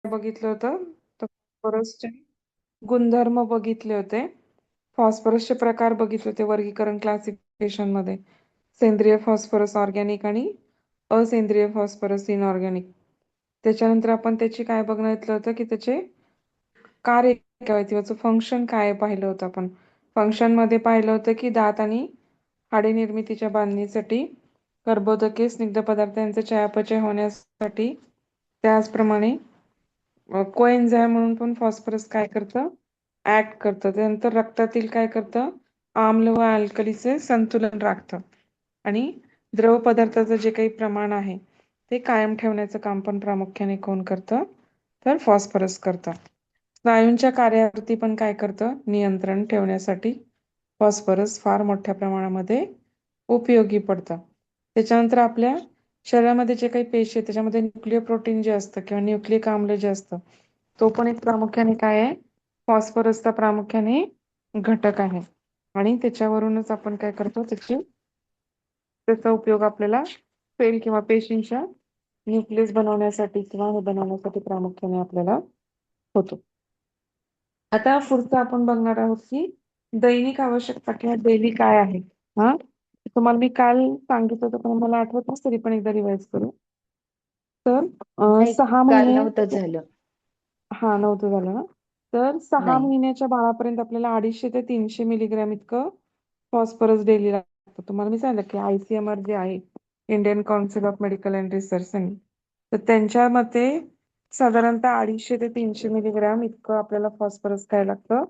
बघितलं होतं तर फॉस्फरसचे गुणधर्म बघितले होते. फॉस्फरसचे प्रकार बघितले होते वर्गीकरण क्लासिफिकेशन मध्ये. सेंद्रिय फॉस्फरस ऑर्गॅनिक आणि असेंद्रिय फॉस्फरस इनऑर्गॅनिक. त्याच्यानंतर आपण त्याची काय बघितलं होतं की त्याचे कार्य काय आहे, त्याचं फंक्शन काय आहे पाहिलं होतं आपण. फंक्शन मध्ये पाहिलं होतं की दात आणि हाडे निर्मितीच्या बांधणीसाठी, कर्बोदके, स्निग्ध पदार्थ यांचे चयापचय होण्यासाठी, त्याचप्रमाणे कोएन्झाइम म्हणून पण फॉस्फरस काय करतं, ऍक्ट करतं. त्यानंतर रक्तातील काय करतं, आम्ल व अल्कलीचे संतुलन राखतं आणि द्रव पदार्थाचं जे काही प्रमाण आहे ते कायम ठेवण्याचं काम पण प्रामुख्याने कोण करतं, तर फॉस्फरस करतं. स्नायूंच्या कार्यावरती पण काय करतं, नियंत्रण ठेवण्यासाठी फॉस्फरस फार मोठ्या प्रमाणामध्ये उपयोगी पडतं. त्याच्यानंतर आपल्या शरीरामध्ये जे काही पेशी आहे त्याच्यामध्ये न्यूक्लियर प्रोटीन जे असतं किंवा न्यूक्लिक आम्ल जे असतं, तो पण एक प्रामुख्याने काय आहे, फॉस्फरसचा प्रामुख्याने घटक आहे. आणि त्याच्यावरूनच आपण काय करतो, त्याचा उपयोग आपल्याला सेल किंवा पेशींच्या न्यूक्लियस बनवण्यासाठी किंवा हे बनवण्यासाठी प्रामुख्याने आपल्याला होतो. आता पुढचं आपण बघणार आहोत की दैनिक आवश्यकता किंवा डेली काय आहे. हा, तुम्हाला मी काल सांगितलं होतं पण मला आठवत नसेल, तरी पण एकदा रिवाइज करू. तर नाही, 6 महिने, काल नव्हतं झालं. हा नव्हतं झालं ना. तर सहा नाही. महिन्याच्या बाळापर्यंत आपल्याला 250 ते 300 मिलीग्रॅम इतकं फॉस्फरस डेली लागतं. तुम्हाला मी सांगितलं की ICMR जे आहे, Indian council of medical and research, तर त्यांच्या मते साधारणतः 250 ते 300 मिलीग्रॅम इतकं आपल्याला फॉस्फरस काय लागतं,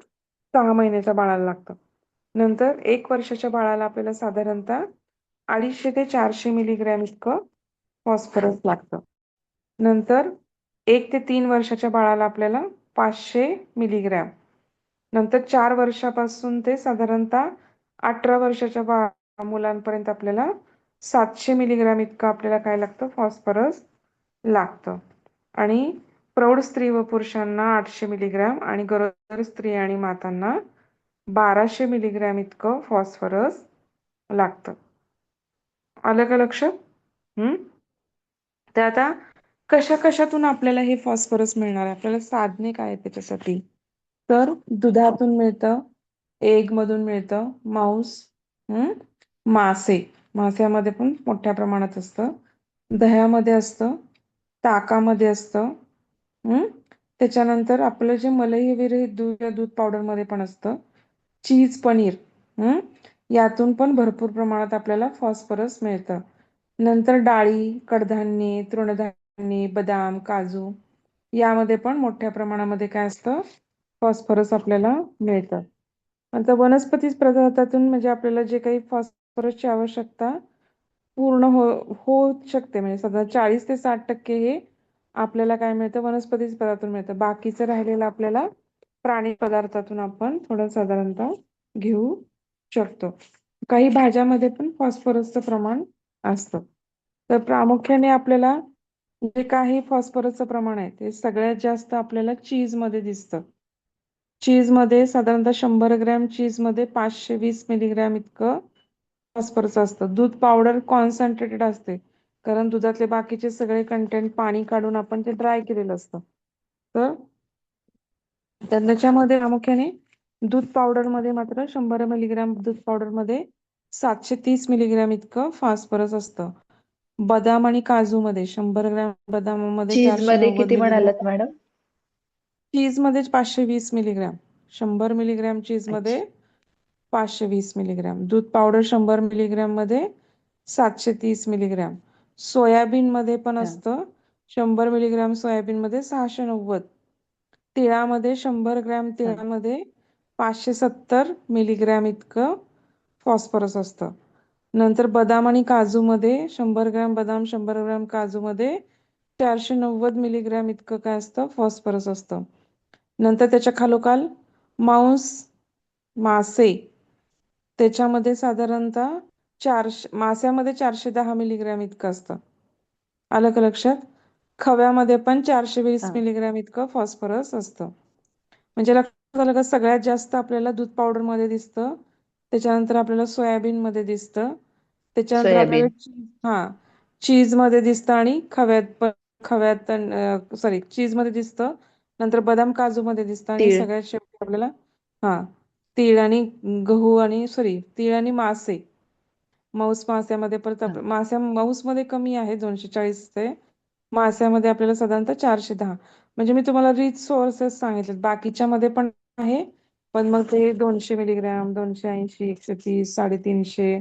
6 महिन्याच्या बाळाला लागतं. नंतर 1 वर्षाच्या बाळाला आपल्याला साधारणतः 250 ते 400 मिलीग्रॅम इतकं फॉस्फरस लागतं. नंतर 1 ते 3 वर्षाच्या बाळाला आपल्याला 500 मिलीग्रॅम. नंतर 4 वर्षापासून ते साधारणतः 18 वर्षाच्या मुलांपर्यंत आपल्याला 700 मिलीग्रॅम इतकं आपल्याला काय लागतं, फॉस्फरस लागतं. आणि प्रौढ स्त्री व पुरुषांना 800 मिलीग्रॅम आणि गरोदर स्त्री आणि मातांना 1200 मिलीग्रॅम इतकं फॉस्फरस लागतं. आलं का लक्षात? तर आता कशा कशातून आपल्याला हे फॉस्फरस मिळणार आहे, आपल्याला साधने काय आहेत त्याच्यासाठी. तर दुधातून मिळतं, एग मधून मिळतं, मासे, मास्यामध्ये पण मोठ्या प्रमाणात असतं, दह्यामध्ये असतं, ताकामध्ये असतं. त्याच्यानंतर आपलं जे मलई विरहित दूध या दूध पावडर मध्ये पण असतं, चीज, पनीर, यातून पण भरपूर प्रमाणात आपल्याला फॉस्फरस मिळतं. नंतर डाळी, कडधान्ये, तृणधान्ये, बदाम, काजू यामध्ये पण मोठ्या प्रमाणामध्ये काय असतं, फॉस्फरस आपल्याला मिळतं. आता वनस्पती पदार्थातून म्हणजे आपल्याला जे काही फॉस्फरसची आवश्यकता पूर्ण होऊ शकते, म्हणजे सध्या 40 ते 60% हे आपल्याला काय मिळतं, वनस्पती पदार्थातून मिळतं. बाकीचं राहिलेलं आपल्याला प्राणी पदार्थातून आपण थोडं साधारणतः घेऊ शकतो. काही भाज्यामध्ये पण फॉस्फरसचं प्रमाण असतं. तर प्रामुख्याने आपल्याला जे काही फॉस्फरसचं प्रमाण आहे ते सगळ्यात जास्त आपल्याला चीज मध्ये दिसतं. चीज मध्ये साधारणतः 100 ग्रॅम चीज मध्ये 520 मिलीग्रॅम इतकं फॉस्फरस असतं. दूध पावडर कॉन्सन्ट्रेटेड असते, कारण दुधातले बाकीचे सगळे कंटेंट पाणी काढून आपण ते ड्राय केलेलं असतं. तर त्याच्यामध्ये प्रामुख्याने दूध पावडर मध्ये मात्र 100 मिलीग्रॅम दूध पावडर मध्ये 730 मिलीग्रॅम इतकं फॉस्फरस असतं. बदाम आणि काजू मध्ये 100 ग्रॅम बदामामध्ये चीज मध्ये 490 किती मिलीग्रॅम, म्हणालात मॅडम? चीज मध्ये 520 मिलीग्रॅम, 100 मिलीग्रॅम चीज मध्ये अच्छा. 520 मिलीग्रॅम, दूध पावडर 100 मिलीग्रॅम मध्ये 730 मिलीग्रॅम, सोयाबीन मध्ये पण हा. असतं 100 मिलीग्रॅम, सोयाबीन मध्ये 690, तिळामध्ये 100 ग्रॅम हा. तिळामध्ये 570 मिलीग्रॅम इतकं फॉस्फरस असतं. नंतर बदाम आणि काजूमध्ये 100 ग्रॅम बदाम, 100 ग्रॅम काजूमध्ये 490 मिलीग्रॅम इतकं काय असतं, फॉस्फरस असतं. नंतर त्याच्या खालोखाल मासे, त्याच्यामध्ये साधारणतः मास्यामध्ये 410 मिलीग्रॅम इतकं असतं. आलं का लक्षात? खव्यामध्ये पण 420 हा. मिलीग्रॅम इतकं फॉस्फरस असतं. म्हणजे लक्षात आलं का, सगळ्यात जास्त आपल्याला दूध पावडर मध्ये दिसतं, त्याच्यानंतर आपल्याला सोयाबीन मध्ये दिसतं, त्याच्यानंतर आपल्याला सोयाबीन. चीज मध्ये दिसतं आणि खव्यात पण खव्यात, सॉरी चीजमध्ये दिसतं, नंतर बदाम काजूमध्ये दिसतं आणि तीळ. सगळ्यात शेवटी आपल्याला हा तीळ आणि गहू आणि सॉरी तीळ आणि मासे. मांस मास्यामध्ये परत हा. मांसमध्ये कमी आहे 240 ते, मास्यामध्ये आपल्याला साधारणतः 410. म्हणजे मी तुम्हाला रिच सोर्सेस सांगितले, बाकीच्या मध्ये पण आहे, पण मग ते 200 मिलीग्रॅम, 280, 130, 350.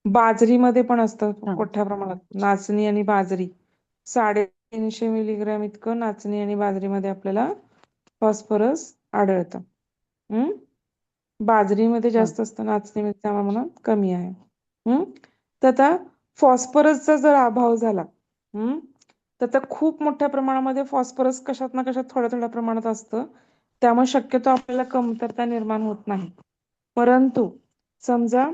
बाजरीमध्ये पण असतं हा. मोठ्या प्रमाणात, नाचणी आणि बाजरी. 350 मिलीग्रॅम इतकं नाचणी आणि बाजरीमध्ये आपल्याला फॉस्फरस आढळतं. हम्म बाजरीमध्ये हा. जास्त असतं, नाचणीमध्ये त्या प्रमाणात कमी आहे. हम्म तर आता फॉस्फरसचा जर अभाव झाला, हम्म तर आता खूप मोठ्या प्रमाणामध्ये फॉस्फरस कशात ना कशात थोड्या थोड्या प्रमाणात असतं, त्यामुळे शक्यतो आपल्याला कमतरता निर्माण होत नाही. परंतु समजा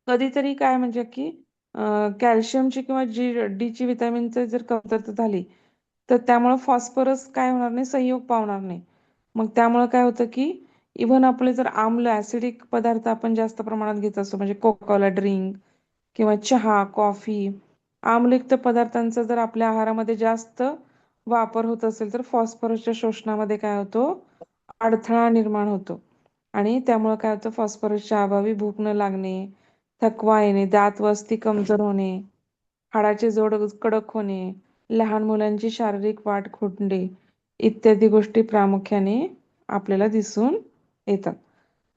कधीतरी काय म्हणजे की कॅल्शियमची किंवा डी ची विटॅमिनची जर कमतरता झाली, तर त्यामुळे फॉस्फरस काय होणार नाही, संयोग पावणार नाही. मग त्यामुळे काय होतं की इव्हन आपले जर आम्ल ऍसिडिक पदार्थ आपण जास्त प्रमाणात घेत असतो, म्हणजे कोकाकोला ड्रिंक किंवा चहा, कॉफी, आम्लयुक्त पदार्थांचा जर आपल्या आहारामध्ये जास्त वापर होत असेल, तर फॉस्फरसच्या शोषणामध्ये काय होतो, अडथळा निर्माण होतो. आणि त्यामुळे काय होतं, फॉस्फरसच्या अभावी भूक न लागणे, थकवा येणे, दात वस्ती कमजोर होणे, हाडाचे जोड कडक होणे, लहान मुलांची शारीरिक वाढ खुंटणे इत्यादी गोष्टी प्रामुख्याने आपल्याला दिसून येतात.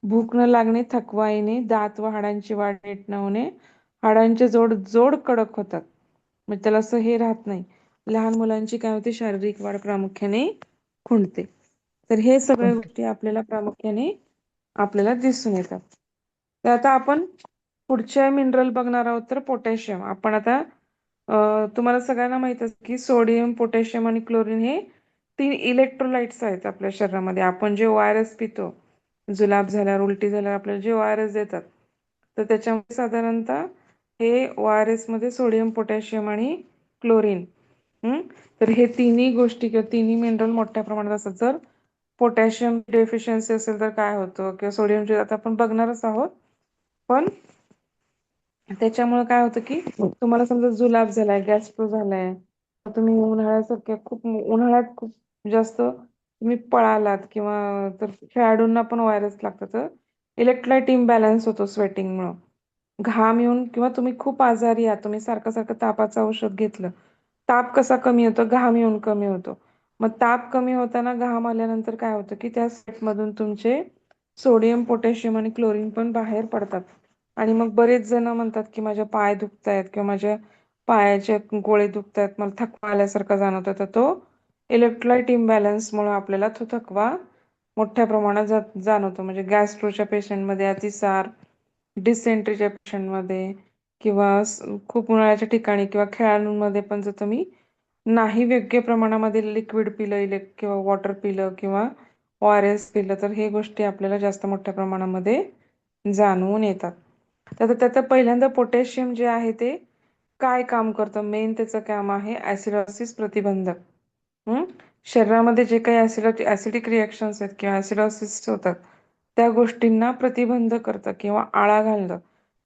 भूक न लागणे, थकवा येणे, दात व हाडांची वाढ नीट न होणे, हाडांचे जोड जोड कडक होतात, म्हणजे त्याला असं हे राहत नाही. लहान मुलांची काय होते, शारीरिक वाढ प्रामुख्याने खुंटते. तर हे सगळ्या कोणते? गोष्टी आपल्याला प्रामुख्याने आपल्याला दिसून येतात. तर आता आपण पुढच्या मिनरल बघणार आहोत, तर पोटॅशियम. आपण आता तुम्हाला सगळ्यांना माहित आहे की सोडियम, पोटॅशियम आणि क्लोरीन हे 3 इलेक्ट्रोलाइट्स आहेत आपल्या शरीरामध्ये. आपण जे ORS पितो, जुलाब झाल्यावर, उलटी झाल्यावर आपल्याला जे ORS देतात, तर त्याच्यामध्ये साधारणतः हे ORS मध्ये सोडियम, पोटॅशियम आणि क्लोरीन, तर हे तिन्ही गोष्टी किंवा तिन्ही मिनरल मोठ्या प्रमाणात असतात. जर पोटॅशियम डेफिशियन्सी असेल तर काय होतं, किंवा सोडियमचे आता आपण बघणारच आहोत. पण त्याच्यामुळे काय होतं की तुम्हाला समजा जुलाब झालाय, गॅस्ट्रो झालाय, तुम्ही उन्हाळ्यासारख्या खूप उन्हाळ्यात खूप जास्त तुम्ही पळालात, किंवा तर खेळाडूंना पण व्हायरस लागतं, तर इलेक्ट्रोलाइट इम्बॅलन्स होतो स्वेटिंगमुळे. घाम येऊन किंवा तुम्ही खूप आजारी आहात, तुम्ही सारखं सारखं तापाचं औषध घेतलं, ताप कसा कमी होतो, घाम येऊन कमी होतो. मग ताप कमी होताना घाम आल्यानंतर काय होतं की त्या स्वेटमधून तुमचे सोडियम, पोटॅशियम आणि क्लोरीन पण बाहेर पडतात. आणि मग बरेच जण म्हणतात की माझे पाय दुखतायत किंवा माझ्या पायाचे गोळे दुखतायत, मला थकवा आल्यासारखा जाणवतं, तर तो इलेक्ट्रोलाइट इम्बॅलन्समुळे आपल्याला तो थकवा मोठ्या प्रमाणात जाणवतो. म्हणजे गॅस्ट्रोच्या पेशंटमध्ये, अतिसार, डिसेंट्रीच्या पेशंटमध्ये, किंवा खूप उन्हाळ्याच्या ठिकाणी किंवा खेळाडूंमध्ये पण जर तुम्ही नाही योग्य प्रमाणामध्ये लिक्विड पिलं, किंवा वॉटर पिलं किंवा ORS पिलं, तर हे गोष्टी आपल्याला जास्त मोठ्या प्रमाणामध्ये जाणवून येतात. तर त्यात पहिल्यांदा पोटॅशियम जे आहे ते काय काम करतं, मेन त्याचं काम आहे ऍसिडॉसिस प्रतिबंधक. शरीरामध्ये जे काही ऍसिडिक रिएक्शन्स आहेत किंवा ऍसिडॉसिस होतात, त्या गोष्टींना प्रतिबंध करतं किंवा आळा घालतं.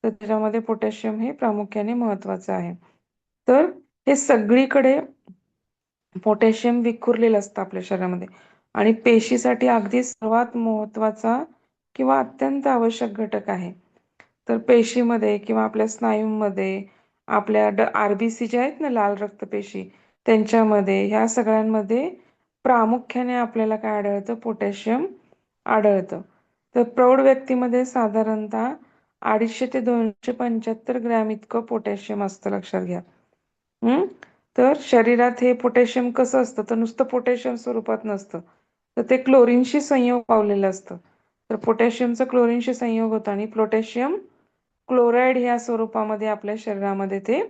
तर त्याच्यामध्ये पोटॅशियम हे प्रामुख्याने महत्वाचं आहे. तर हे सगळीकडे पोटॅशियम विखुरलेलं असतं आपल्या शरीरामध्ये, आणि पेशीसाठी अगदी सर्वात महत्वाचा किंवा अत्यंत आवश्यक घटक आहे. तर पेशीमध्ये किंवा आपल्या स्नायूंमध्ये, आपल्या RBC जे आहेत ना, लाल रक्तपेशी, त्यांच्यामध्ये, ह्या सगळ्यांमध्ये प्रामुख्याने आपल्याला काय आढळतं, पोटॅशियम आढळतं. तर प्रौढ व्यक्तीमध्ये साधारणतः 250 ते 275 ग्रॅम इतकं पोटॅशियम असतं, लक्षात घ्या. हम्म तर शरीरात हे पोटॅशियम कसं असतं, तर नुसतं पोटॅशियम स्वरूपात नसतं, तर ते क्लोरीनशी संयोग पावलेलं असतं. तर पोटॅशियमचा क्लोरीनशी संयोग होतो आणि पोटॅशियम क्लोराईड ह्या स्वरूपामध्ये आपल्या शरीरामध्ये ते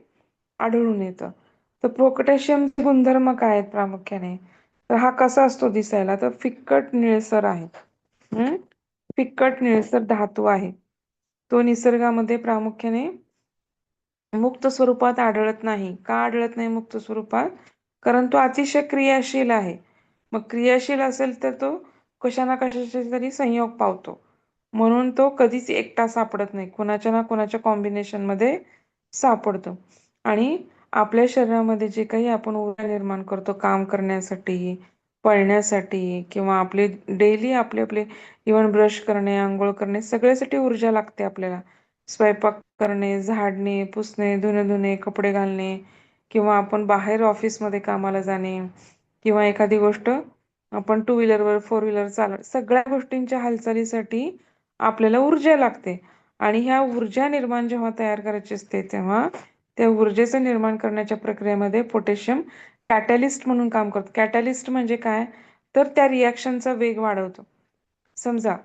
आढळून येतं. तर पोटॅशियमचे गुणधर्म काय आहेत प्रामुख्याने, तर हा कसा असतो दिसायला, तर फिक्कट निळसर आहे. फिक्कट निळसर धातू आहे. तो निसर्गामध्ये प्रामुख्याने मुक्त स्वरूपात आढळत नाही. का आढळत नाही मुक्त स्वरूपात? कारण तो अतिशय क्रियाशील आहे. मग क्रियाशील असेल तर तो कशा ना कशाशी तरी संयोग पावतो, म्हणून तो कधीच एकटा सापडत नाही, कोणाच्या ना कोणाच्या कॉम्बिनेशन मध्ये सापडतो. आणि आपल्या शरीरामध्ये जे काही आपण ऊर्जा निर्माण करतो काम करण्यासाठी, पळण्यासाठी किंवा आपले डेली आपले आपले इव्हन ब्रश करणे, अंघोळ करणे सगळ्यासाठी ऊर्जा लागते आपल्याला. स्वयंपाक करणे, झाडणे, पुसणे, धुणे, कपडे घालणे किंवा आपण बाहेर ऑफिसमध्ये कामाला जाणे किंवा एखादी गोष्ट आपण टू व्हीलरवर, फोर व्हीलर चालवणे, सगळ्या गोष्टींच्या हालचालीसाठी आपल्याला ऊर्जा लागते. आणि ह्या ऊर्जा निर्माण जेव्हा तयार करायची असते तेव्हा त्या ऊर्जेचं निर्माण करण्याच्या प्रक्रियेमध्ये पोटॅशियम कॅटॅलिस्ट म्हणून काम करतो. कॅटॅलिस्ट म्हणजे काय? तर त्या रिॲक्शनचा वेग वाढवतो. समजा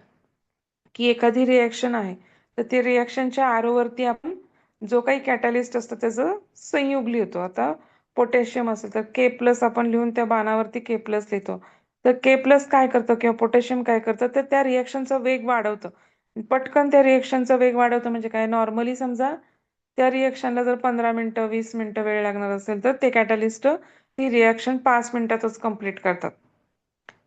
की एखादी रिॲक्शन आहे, तर ते रिॲक्शनच्या आरोवरती आपण जो काही कॅटॅलिस्ट असतो त्याचं संयुग लिहितो. आता पोटॅशियम असेल तर के प्लस आपण लिहून त्या बाणावरती के प्लस लिहितो. तर के प्लस काय करतं किंवा पोटॅशियम काय करतं, तर त्या रिॲक्शनचा वेग वाढवतं. पटकन त्या रिॲक्शनचा वेग वाढवतं म्हणजे काय? नॉर्मली समजा त्या रिॲक्शनला जर 15 मिनिटं 20 मिनिटं वेळ लागणार असेल तर ते कॅटॅलिस्ट ती रिॲक्शन 5 मिनिटातच कंप्लीट करतात.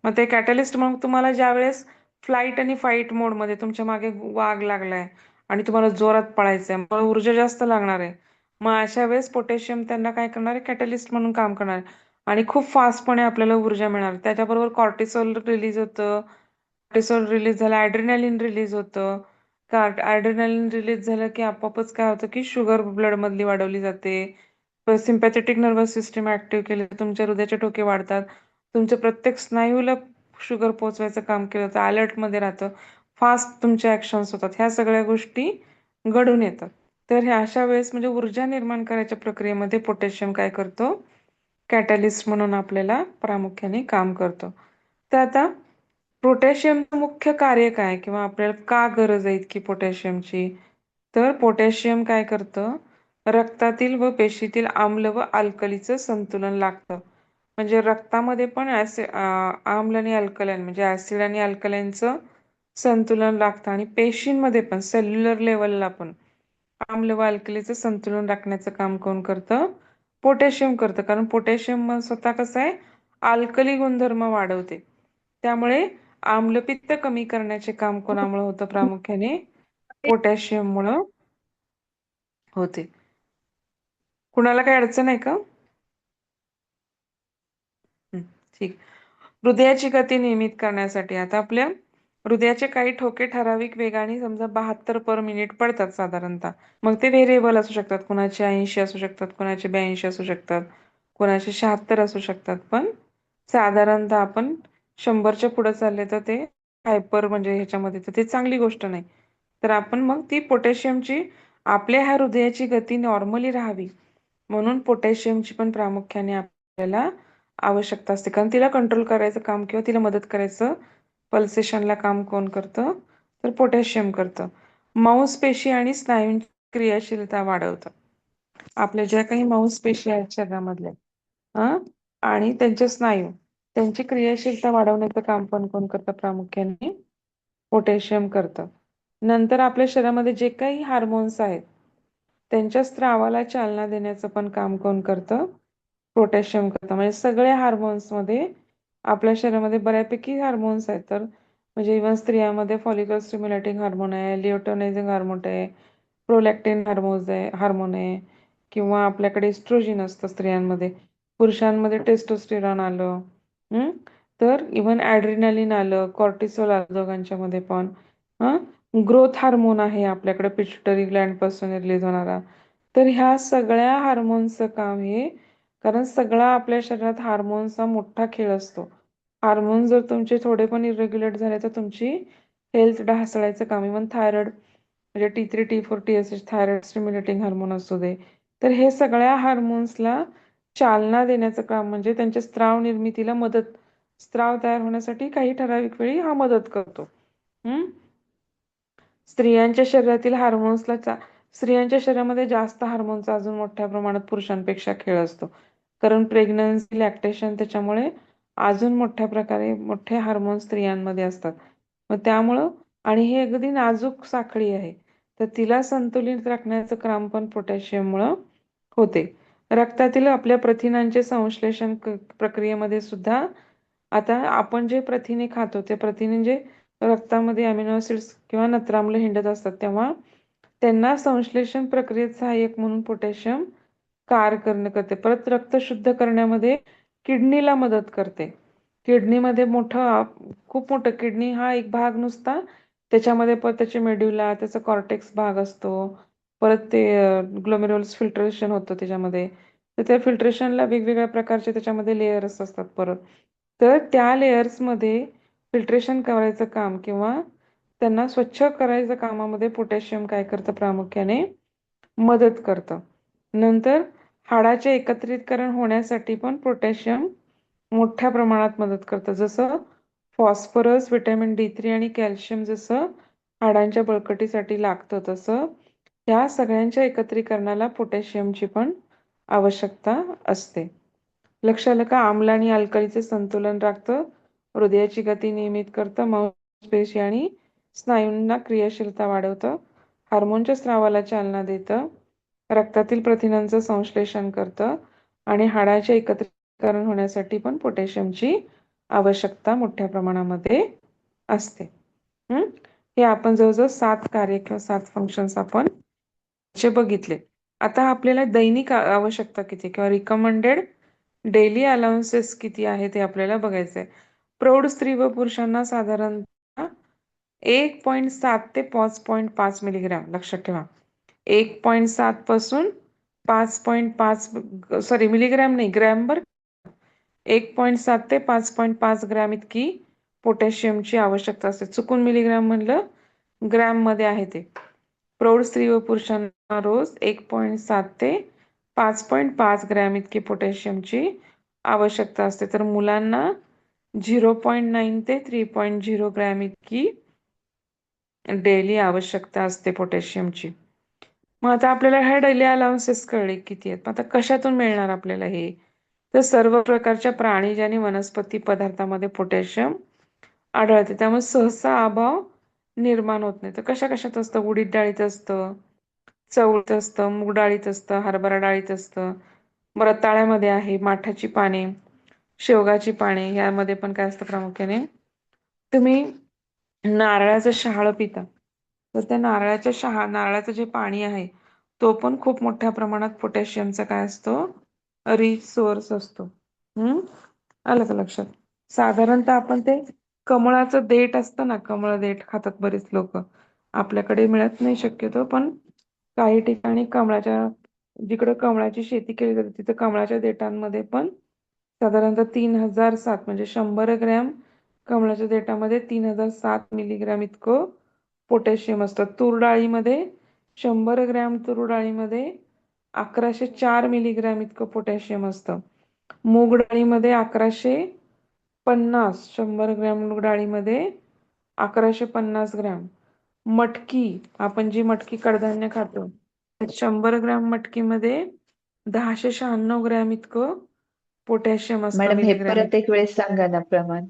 मग ते कॅटॅलिस्ट मग तुम्हाला ज्या वेळेस फ्लाईट आणि फाईट मोडमध्ये तुमच्या मागे वाघ लागलाय आणि तुम्हाला जोरात पळायचंय, मग ऊर्जा जास्त लागणार आहे. मग अशा वेळेस पोटॅशियम त्यांना काय करणार आहे? कॅटॅलिस्ट म्हणून काम करणार आहे आणि खूप फास्टपणे आपल्याला ऊर्जा मिळणार. त्याच्याबरोबर कॉर्टिसॉल रिलीज होतं. कॉर्टिसॉल रिलीज झालं, ॲड्रेनालिन रिलीज होतं. ॲड्रेनालिन रिलीज झालं की आपोआपच काय होतं की शुगर ब्लडमधली वाढवली जाते. सिम्पॅथेटिक नर्वस सिस्टम ऍक्टिव्ह केले तर तुमच्या हृदयाचे ठोके वाढतात. तुमच्या प्रत्येक स्नायूला शुगर पोहोचवायचं काम केलं जातं. अलर्टमध्ये राहतं. फास्ट तुमचे ऍक्शन्स होतात. ह्या सगळ्या गोष्टी घडून येतात. तर ह्या अशा वेळेस म्हणजे ऊर्जा निर्माण करायच्या प्रक्रियेमध्ये पोटॅशियम काय करतो? कॅटॅलिस्ट म्हणून आपल्याला प्रामुख्याने काम करतो. तर आता पोटॅशियमचं मुख्य कार्य काय किंवा आपल्याला का गरज आहे इतकी पोटॅशियमची? तर पोटॅशियम काय करतं? रक्तातील व पेशीतील आम्ल व अल्कलीचं संतुलन लागतं. म्हणजे रक्तामध्ये पण आम्ल आणि अल्कलाईन म्हणजे ऍसिड आणि अल्कलाईनचं संतुलन लागतं आणि पेशींमध्ये पण सेल्युलर लेवलला पण आम्ल व अल्कलीचं संतुलन राखण्याचं काम कोण करतं? पोटॅशियम करतं. कारण पोटॅशियम स्वतः कसं आहे? अल्कली गुणधर्म वाढवते. त्यामुळे आम्लपित्त कमी करण्याचे काम कोणामुळे होतं? प्रामुख्याने पोटॅशियममुळे होते. कुणाला काही अडचण आहे का? हं, ठीक. हृदयाची गती नियमित करण्यासाठी आता आपल्या हृदयाचे काही ठोके ठराविक वेगाने समजा 72 पर मिनिट पडतात साधारणतः. मग ते व्हेरिएबल असू शकतात. कुणाचे 80 असू शकतात, कुणाचे 82 असू शकतात, कुणाचे 76 असू शकतात. पण साधारणतः आपण 100च्या पुढे चालले तर ते हायपर म्हणजे ह्याच्यामध्ये तर ते चांगली गोष्ट नाही. तर आपण मग ती पोटॅशियमची आपल्या ह्या हृदयाची गती नॉर्मली राहावी म्हणून पोटॅशियमची पण प्रामुख्याने आपल्याला आवश्यकता असते. कारण तिला कंट्रोल करायचं काम किंवा तिला मदत करायचं पल्सेशनला काम कोण करतं? तर पोटॅशियम करतं. मांसपेशी आणि स्नायूंची क्रियाशीलता वाढवतं. आपल्या ज्या काही मांसपेशी आहेत शरीरामधल्या आणि त्यांचे स्नायू त्यांची क्रियाशीलता वाढवण्याचं काम पण कोण करतं? प्रामुख्याने पोटॅशियम करतं. नंतर आपल्या शरीरामध्ये जे काही हार्मोन्स आहेत त्यांच्या स्त्रावाला चालना देण्याचं पण काम कोण करतं? पोटॅशियम करतं. म्हणजे सगळ्या हार्मोन्समध्ये आपल्या शरीरामध्ये बऱ्यापैकी हार्मोन्स आहेत. तर म्हणजे इव्हन स्त्रियांमध्ये फॉलिकल स्टिम्युलेटिंग हार्मोन आहे, लिओटोनायझिंग हार्मोन आहे, प्रोलॅक्टिन हार्मोन आहे किंवा आपल्याकडे इस्ट्रोजिन असतं स्त्रियांमध्ये. पुरुषांमध्ये टेस्टोस्टेरॉन आलं. तर इव्हन ॲड्रिनालिन आलं, कॉर्टिसोल आलं दोघांच्या मध्ये पण. ग्रोथ हार्मोन आहे आपल्याकडे पिट्युटरी ग्लँड पासून रिलीज होणारा. तर ह्या सगळ्या हार्मोन्सचं काम हे कारण सगळा आपल्या शरीरात हार्मोन्सचा मोठा खेळ असतो. हार्मोन जर तुमचे थोडे पण इरेग्युलेट झाले तर तुमची हेल्थ ढासळायचं काम. इव्हन थायरॉइड म्हणजे T3, T4, TSH thyroid stimulating hormone असू दे. तर हे सगळ्या हार्मोन्सला चालना देण्याचं काम म्हणजे त्यांच्या स्त्राव निर्मितीला मदत स्त्राव तयार होण्यासाठी काही ठराविक वेळी हा मदत करतो. स्त्रियांच्या शरीरातील स्त्रियांच्या शरीरामध्ये जास्त हार्मोनचा अजून मोठ्या प्रमाणात पुरुषांपेक्षा खेळ असतो. कारण प्रेग्नन्सी, लॅक्टेशन त्याच्यामुळे अजून मोठ्या प्रकारे मोठे हार्मोन स्त्रियांमध्ये असतात. मग त्यामुळं आणि हे अगदी नाजूक साखळी आहे. तर तिला संतुलित राखण्याचं काम पण पोटॅशियममुळं होते. रक्तातील आपल्या प्रथिनांचे संश्लेषण प्रक्रियेमध्ये सुद्धा आता आपण जे प्रथिने खातो ते प्रथिने जे रक्तामध्ये अमिनो ऍसिड्स किंवा नत्राम्ल हिंडत असतात तेव्हा त्यांना संश्लेषण प्रक्रियेत सहाय्यक म्हणून पोटॅशियम कार्य करते. परत रक्त शुद्ध करण्यामध्ये किडनीला मदत करते. किडनीमध्ये खूप मोठं किडनी हा एक भाग नुसता, त्याच्यामध्ये परत त्याचे मेड्युला, त्याचा कॉर्टेक्स भाग असतो. परत ते ग्लोमेरुलस फिल्ट्रेशन होतं त्याच्यामध्ये. तर त्या फिल्ट्रेशनला वेगवेगळ्या प्रकारचे त्याच्यामध्ये लेयर्स असतात परत. तर त्या लेयर्समध्ये फिल्ट्रेशन करायचं काम किंवा त्यांना स्वच्छ करायचं कामामध्ये पोटॅशियम काय करतं, प्रामुख्याने मदत करतं. नंतर हाडाचे एकत्रितकरण होण्यासाठी पण पोटॅशियम मोठ्या प्रमाणात मदत करतं. जसं फॉस्फरस, व्हिटॅमिन D3 आणि कॅल्शियम जसं हाडांच्या बळकटीसाठी लागतं, तसं त्या सगळ्यांच्या एकत्रीकरणाला पोटॅशियमची पण आवश्यकता असते. लक्ष आलं का? आम्ल आणि अल्कलीचे संतुलन राखतं, हृदयाची गती नियमित करतं, मांसपेशी आणि स्नायूंना क्रियाशीलता वाढवतं, हार्मोनच्या स्रावाला चालना देतं, रक्तातील प्रथिनांचं संश्लेषण करतं आणि हाडाचे एकत्रीकरण होण्यासाठी पण पोटॅशियमची आवश्यकता मोठ्या प्रमाणामध्ये असते. हे आपण जवळजवळ 7 कार्य किंवा 7 फंक्शन्स आपण बघितले. आता आपल्याला दैनिक आवश्यकता किती किंवा रिकमेंडेड डेली अलाउन्सेस किती आहे ते आपल्याला बघायचंय. प्रौढ स्त्री व पुरुषांना साधारणतः 1.7 ते 5.5 मिलीग्रॅम, लक्षात ठेवा. 1.7 पासून 5.5 मिलीग्रॅम नाही, ग्रॅमवर. 1.7 ते 5.5 ग्रॅम इतकी पोटॅशियमची आवश्यकता असते. चुकून मिलीग्रॅम म्हणलं, ग्रॅम मध्ये आहे ते. प्रौढ स्त्री व पुरुषांना रोज 1.7 ते 5.5 ग्रॅम इतकी पोटॅशियमची आवश्यकता असते. तर मुलांना 0.9 ते 3.0 ग्रॅम इतकी डेली आवश्यकता असते पोटॅशियमची. मग आता आपल्याला ह्या डेली अलाउन्सेस कळले किती आहेत. आता कशातून मिळणार आपल्याला हे? तर सर्व प्रकारच्या प्राणीज आणि वनस्पती पदार्थामध्ये पोटॅशियम आढळते, त्यामुळे सहसा अभाव निर्माण होत नाही. तर कशा कशात असतं? उडीद डाळीत असतं, चवळीत असतं, मूग डाळीत असतं, हरभरा डाळीत असतं, रताळ्यामध्ये आहे, माठाची पाने, शेवगाची पाने, यामध्ये पण काय असतं प्रामुख्याने? तुम्ही नारळाचं शहाळं पिता, तर त्या नारळाचं जे पाणी आहे, तो पण खूप मोठ्या प्रमाणात पोटॅशियमचा काय असतो? रिच सोर्स असतो. आलं का लक्षात? साधारणतः आपण ते कमळाचं देठ असतं ना, कमळ देठ खातात बरेच लोक. आपल्याकडे मिळत नाही शक्यतो, पण काही ठिकाणी जिकडे कमळाची शेती केली जाते तिथे कमळाच्या देठांमध्ये पण साधारणतः 3007 म्हणजे 100 ग्रॅम कमळाच्या देठामध्ये 3007 मिलीग्रॅम इतकं पोटॅशियम असतं. तूर डाळीमध्ये 100 ग्रॅम तूर डाळीमध्ये 1104 मिलीग्रॅम इतकं पोटॅशियम असतं. मूग डाळीमध्ये 1150, 100 ग्रॅम मूग डाळीमध्ये 1150 ग्रॅम. मटकी, आपण जी मटकी कडधान्य खातो, 100 ग्रॅम मटकीमध्ये 1096 ग्रॅम इतकं पोटॅशियम असतं मॅडम हे मिलीग्रॅम. परत एक वेळेस सांगा ना प्रमाण.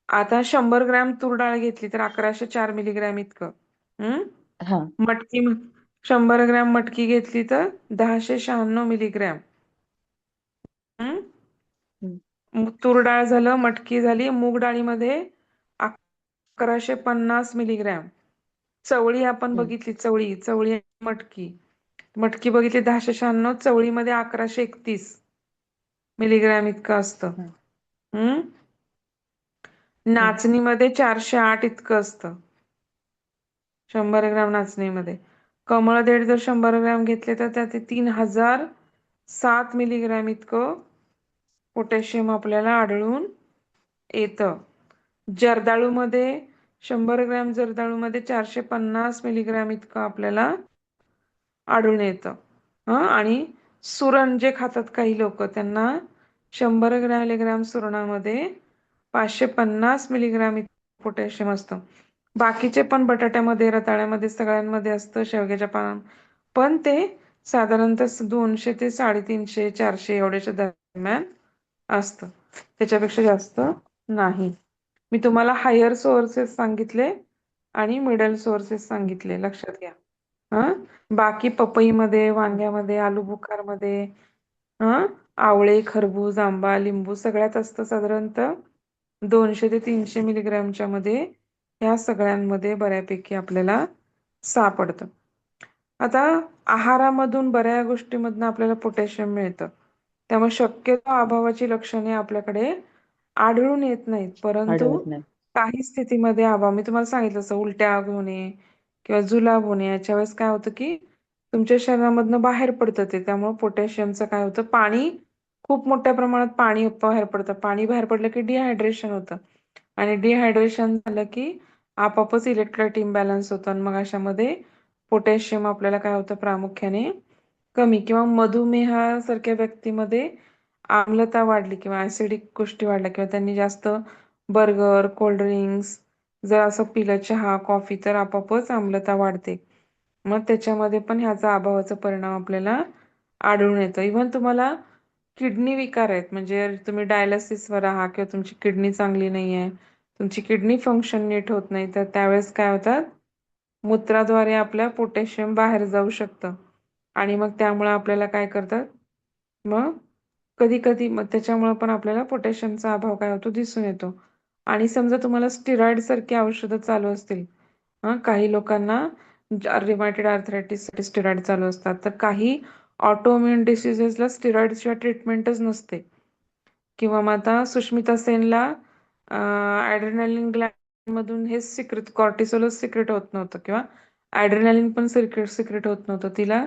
आता 100 ग्रॅम तूर डाळ घेतली तर 1104 मिलीग्रॅम इतकं. हा. मटकी 100 ग्रॅम मटकी घेतली तर 1096 मिलीग्रॅम. हम्म. तूर डाळ झालं, मटकी झाली. मूग डाळीमध्ये 1150 मिलीग्रॅम. चवळी आपण हम्म. बघितली, चवळी मटकी मटकी बघितली 1096, चवळीमध्ये 1131 मिलीग्रॅम इतकं असतं. हम्म. हम्म. नाचणीमध्ये 408 इतकं असतं, 100 ग्रॅम नाचणीमध्ये. कमळ देठ जर 100 ग्रॅम घेतले तर त्यात 3007 मिलीग्रॅम इतकं पोटॅशियम आपल्याला आढळून येतं. जर्दाळूमध्ये 100 ग्रॅम जर्दाळूमध्ये 450 मिलीग्रॅम इतकं आपल्याला आढळून येतं. आणि सुरण जे खातात काही लोक, त्यांना 100 मिलीग्रॅम सुरणामध्ये 550 मिलीग्रॅम पोटॅशियम असतं. बाकीचे पण बटाट्यामध्ये, रताळ्यामध्ये, सगळ्यांमध्ये असतं, शेवग्याच्या पानात पण ते साधारणतः 200 ते 350, 400 एवढ्याच्या दरम्यान असतं, त्याच्यापेक्षा जास्त नाही. मी तुम्हाला हायर सोर्सेस सांगितले आणि मिडल सोर्सेस सांगितले, लक्षात घ्या. बाकी पपईमध्ये, वांग्यामध्ये, आलू बुखारमध्ये, आवळे, खरबूज, आंबा, लिंबू सगळ्यात असतं साधारणतः 200 ते 300 मिलीग्रॅमच्या मध्ये. ह्या सगळ्यांमध्ये बऱ्यापैकी आपल्याला सापडतं. आता आहारामधून बऱ्याच गोष्टीमधून आपल्याला पोटॅशियम मिळतं. त्यामुळे शक्यतो अभावाची लक्षणे आपल्याकडे आढळून येत नाहीत. परंतु आढळत नाही. काही स्थितीमध्ये अभाव, मी तुम्हाला सांगितलं तसं उलट्या होणे किंवा जुलाब होणे याच्या वेळेस काय होतं की तुमच्या शरीरामधनं बाहेर पडतं ते. त्यामुळे पोटॅशियमचं काय होतं, पाणी खूप मोठ्या प्रमाणात पाणी बाहेर पडतं. पाणी बाहेर पडलं की डिहायड्रेशन होतं आणि डिहायड्रेशन झालं की आपापच इलेक्ट्रोलाइट इम्बॅलन्स होतं आणि मग अशामध्ये पोटॅशियम आपल्याला काय होतं प्रामुख्याने कमी किंवा मधुमेहासारख्या व्यक्तीमध्ये आम्लता वाढली किंवा ऍसिडिक गोष्टी वाढल्या किंवा त्यांनी जास्त बर्गर, कोल्ड्रिंक्स जर असं पिलं चहा, कॉफी तर आपोआपच आम्लता वाढते. मग त्याच्यामध्ये पण ह्याचा अभावाचा परिणाम आपल्याला आढळून येतो. इव्हन तुम्हाला किडनी विकार आहेत म्हणजे तुम्ही डायलिसिसवर आहात किंवा तुमची किडनी चांगली नाही आहे, तुमची किडनी फंक्शन नीट होत नाही, तर त्यावेळेस काय होतात मूत्राद्वारे आपल्या पोटॅशियम बाहेर जाऊ शकतं आणि मग त्यामुळे आपल्याला काय करतात मग कधी कधी मग त्याच्यामुळे पण आपल्याला पोटॅशियमचा अभाव काय होतो दिसून येतो. आणि समजा तुम्हाला स्टिरॉइड सारखी औषधं चालू असतील, काही लोकांना रिमॅटिड आर्थरायटिससाठी स्टिरॉइड चालू असतात, तर काही ऑटोइम्युन डिसिजेसला स्टिरॉइड शिवाय ट्रीटमेंटच नसते. किंवा मग आता सुष्मिता सेनला ॲड्रेनालिन ग्लॅन्ड मधून हेच सिक्रेट कॉर्टिसोलच सिक्रेट होत नव्हतं किंवा ॲड्रेनालिन पण सिक्रेट होत नव्हतं. तिला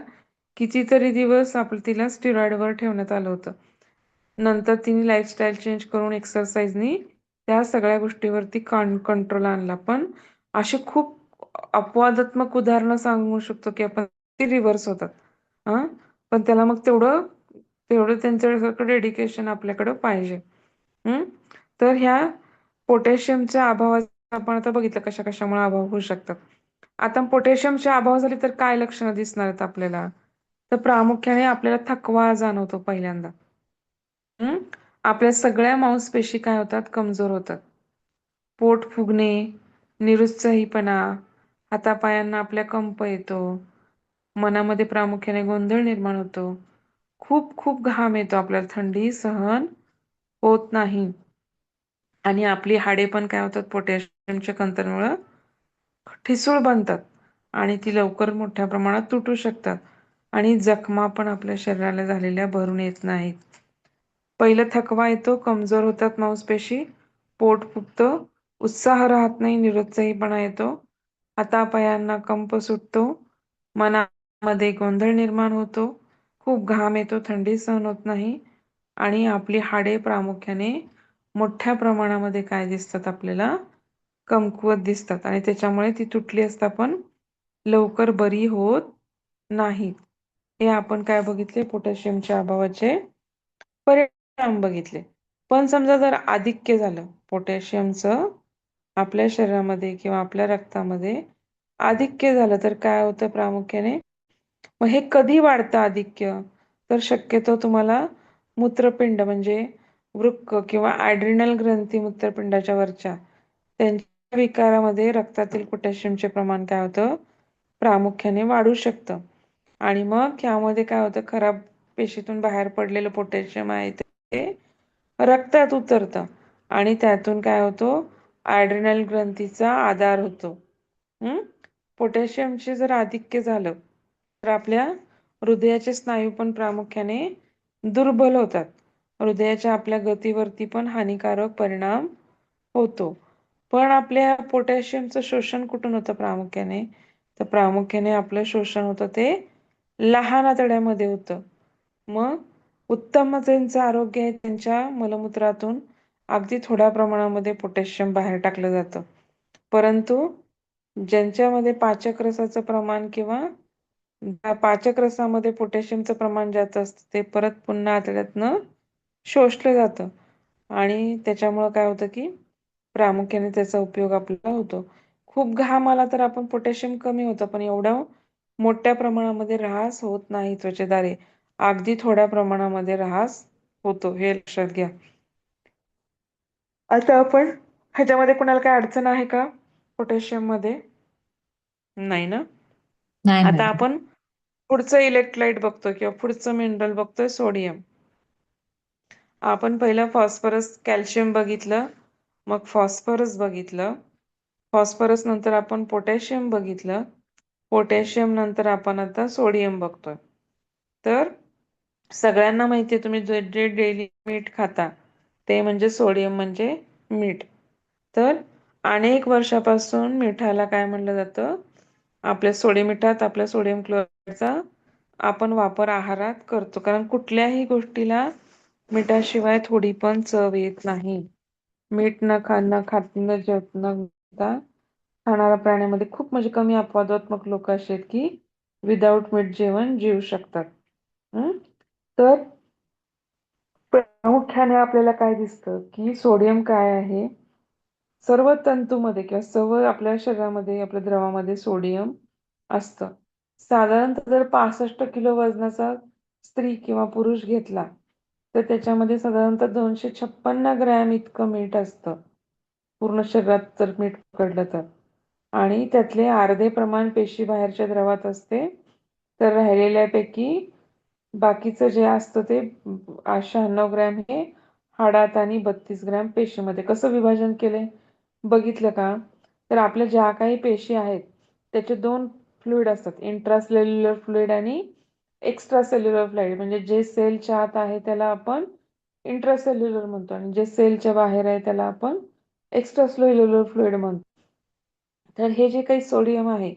कितीतरी दिवस तिला स्टिरॉइडवर ठेवण्यात आलं होतं. नंतर तिने लाईफस्टाईल चेंज करून एक्सरसाइजनी त्या सगळ्या गोष्टीवरती कंट्रोल आणला. पण अशी खूप अपवादात्मक उदाहरणं सांगू शकतो की आपण ती रिव्हर्स होतात. हा पण त्याला मग तेवढं तेवढं त्यांच्याकडे डेडिकेशन आपल्याकडं पाहिजे. हम्म तर ह्या पोटॅशियमच्या अभावाचा आपण आता बघितलं कशा कशामुळे अभाव होऊ शकतात. आता पोटॅशियमचे अभाव झाले तर काय लक्षणं दिसणार आहेत आपल्याला, तर प्रामुख्याने आपल्याला थकवा जाणवतो पहिल्यांदा. हम्म आपल्या सगळ्या मांसपेशी काय होतात कमजोर होतात. पोट फुगणे, निरुत्साहीपणा, हातापायांना आपल्या कंप येतो, मनामध्ये प्रामुख्याने गोंधळ निर्माण होतो, खूप खूप घाम येतो, आपल्याला थंडी सहन होत नाही आणि आपली हाडे पण काय होतात पोटॅशियमच्या कमतरतेमुळे ठिसूळ बनतात आणि ती लवकर मोठ्या प्रमाणात तुटू शकतात आणि जखमा पण आपल्या शरीराला झालेल्या भरून येत नाहीत. पहिलं थकवा येतो, कमजोर होतात मांसपेशी, पोट फुगतं, उत्साह राहत नाही, निरुत्साहीपणा येतो, हातापायांना कंप सुटतो, मनामध्ये गोंधळ निर्माण होतो, खूप घाम येतो, थंडी सहन होत नाही आणि आपली हाडे प्रामुख्याने मोठ्या प्रमाणामध्ये काय दिसतात आपल्याला कमकुवत दिसतात आणि त्याच्यामुळे ती तुटली असता पण लवकर बरी होत नाहीत. हे आपण काय बघितले पोटॅशियमच्या अभावाचे परिणाम बघितले. पण समजा जर आधिक्य झालं पोटॅशियमचं आपल्या शरीरामध्ये किंवा आपल्या रक्तामध्ये आधिक्य झालं तर काय होतं प्रामुख्याने, मग हे कधी वाढतं आधिक्य, तर शक्यतो तुम्हाला मूत्रपिंड म्हणजे वृक्क किंवा ॲड्रिनल ग्रंथी मूत्रपिंडाच्या वरच्या त्यांच्या विकारामध्ये रक्तातील पोटॅशियमचे प्रमाण काय होतं प्रामुख्याने वाढू शकतं आणि मग यामध्ये काय होतं खराब पेशीतून बाहेर पडलेलं पोटॅशियम आहे ते रक्तात उतरतं आणि त्यातून काय होतो ॲड्रिनल ग्रंथीचा आधार होतो. पोटॅशियमचे जर आधिक्य झालं तर आपल्या हृदयाचे स्नायू पण प्रामुख्याने दुर्बल होतात. हृदयाच्या आपल्या गतीवरती पण हानिकारक परिणाम होतो. पण आपल्या पोटॅशियमचं शोषण कुठून होतं प्रामुख्याने, तर प्रामुख्याने आपलं शोषण होतं ते लहान आतड्यामध्ये होतं. मग उत्तम ज्यांचं आरोग्य आहे त्यांच्या मलमूत्रातून अगदी थोड्या प्रमाणामध्ये पोटॅशियम बाहेर टाकलं जातं. परंतु ज्यांच्यामध्ये पाचक रसाचं प्रमाण किंवा पाचक रसामध्ये पोटॅशियमचं प्रमाण जास्त असतं ते परत पुन्हा आतड्यातनं शोषलं जातं आणि त्याच्यामुळं काय होतं की प्रामुख्याने त्याचा उपयोग आपल्याला होतो. खूप घाम आला तर आपण पोटॅशियम कमी होतं पण एवढं मोठ्या प्रमाणामध्ये ऱ्हास होत नाही त्वचेद्वारे, अगदी थोड्या प्रमाणामध्ये ऱ्हास होतो, हे लक्षात घ्या. आता आपण ह्याच्यामध्ये कुणाला काय अडचण आहे का पोटॅशियम मध्ये, नाही ना. नाही आता मॅडम. आपण पुढचं इलेक्ट्रोलाइट बघतोय किंवा पुढचं मिनरल बघतोय सोडियम. आपण पहिलं फॉस्फरस कॅल्शियम बघितलं, मग फॉस्फरस बघितलं, फॉस्फरस नंतर आपण पोटॅशियम बघितलं, पोटॅशियम नंतर आपण आता सोडियम बघतोय. तर सगळ्यांना माहिती आहे, तुम्ही जे जे डेली मीठ खाता ते म्हणजे सोडियम म्हणजे मीठ. तर अनेक वर्षापासून मिठाला काय म्हणलं जातं, आपल्या सोडियम क्लोराईडचा आपण वापर आहारात करतो. कारण कुठल्याही गोष्टीला मिठाशिवाय थोडी पण चव येत नाही. मीठ न खात न जेवत न घेता खाणाऱ्या प्राण्यामध्ये खूप म्हणजे कमी अपवादात्मक लोक असे आहेत की विदाऊट मीठ जेवण जेवू शकतात. तर प्रामुख्याने आपल्याला काय दिसतं की सोडियम काय आहे, सर्व तंतूमध्ये किंवा सर्व आपल्या शरीरामध्ये, आपल्या द्रवामध्ये सोडियम असतं. साधारणतः जर 65 किलो वजनाचा स्त्री किंवा पुरुष घेतला तर त्याच्यामध्ये साधारणतः 256 ग्रॅम इतकं मीठ असतं, पूर्ण शरीरात जर मीठ पकडलं तर. आणि त्यातले अर्धे प्रमाण पेशी बाहेरच्या द्रवात असते, तर राहिलेल्यापैकी बाकीचं जे असतं ते 96 ग्रॅम हे हाडात आणि 32 ग्रॅम पेशीमध्ये. कसं विभाजन केलंय बघितलं का? तर आपल्या ज्या काही पेशी आहेत त्याचे दोन फ्लुइड असतात, इंट्रासेल्युलर फ्लुइड आणि एक्स्ट्रासेल्युलर फ्लुइड. म्हणजे जे सेलच्या आत आहे त्याला आपण इंट्रासेल्युलर म्हणतो आणि जे सेलच्या बाहेर आहे त्याला आपण एक्स्ट्रासेल्युलर फ्लुइड म्हणतो. तर हे जे काही सोडियम आहे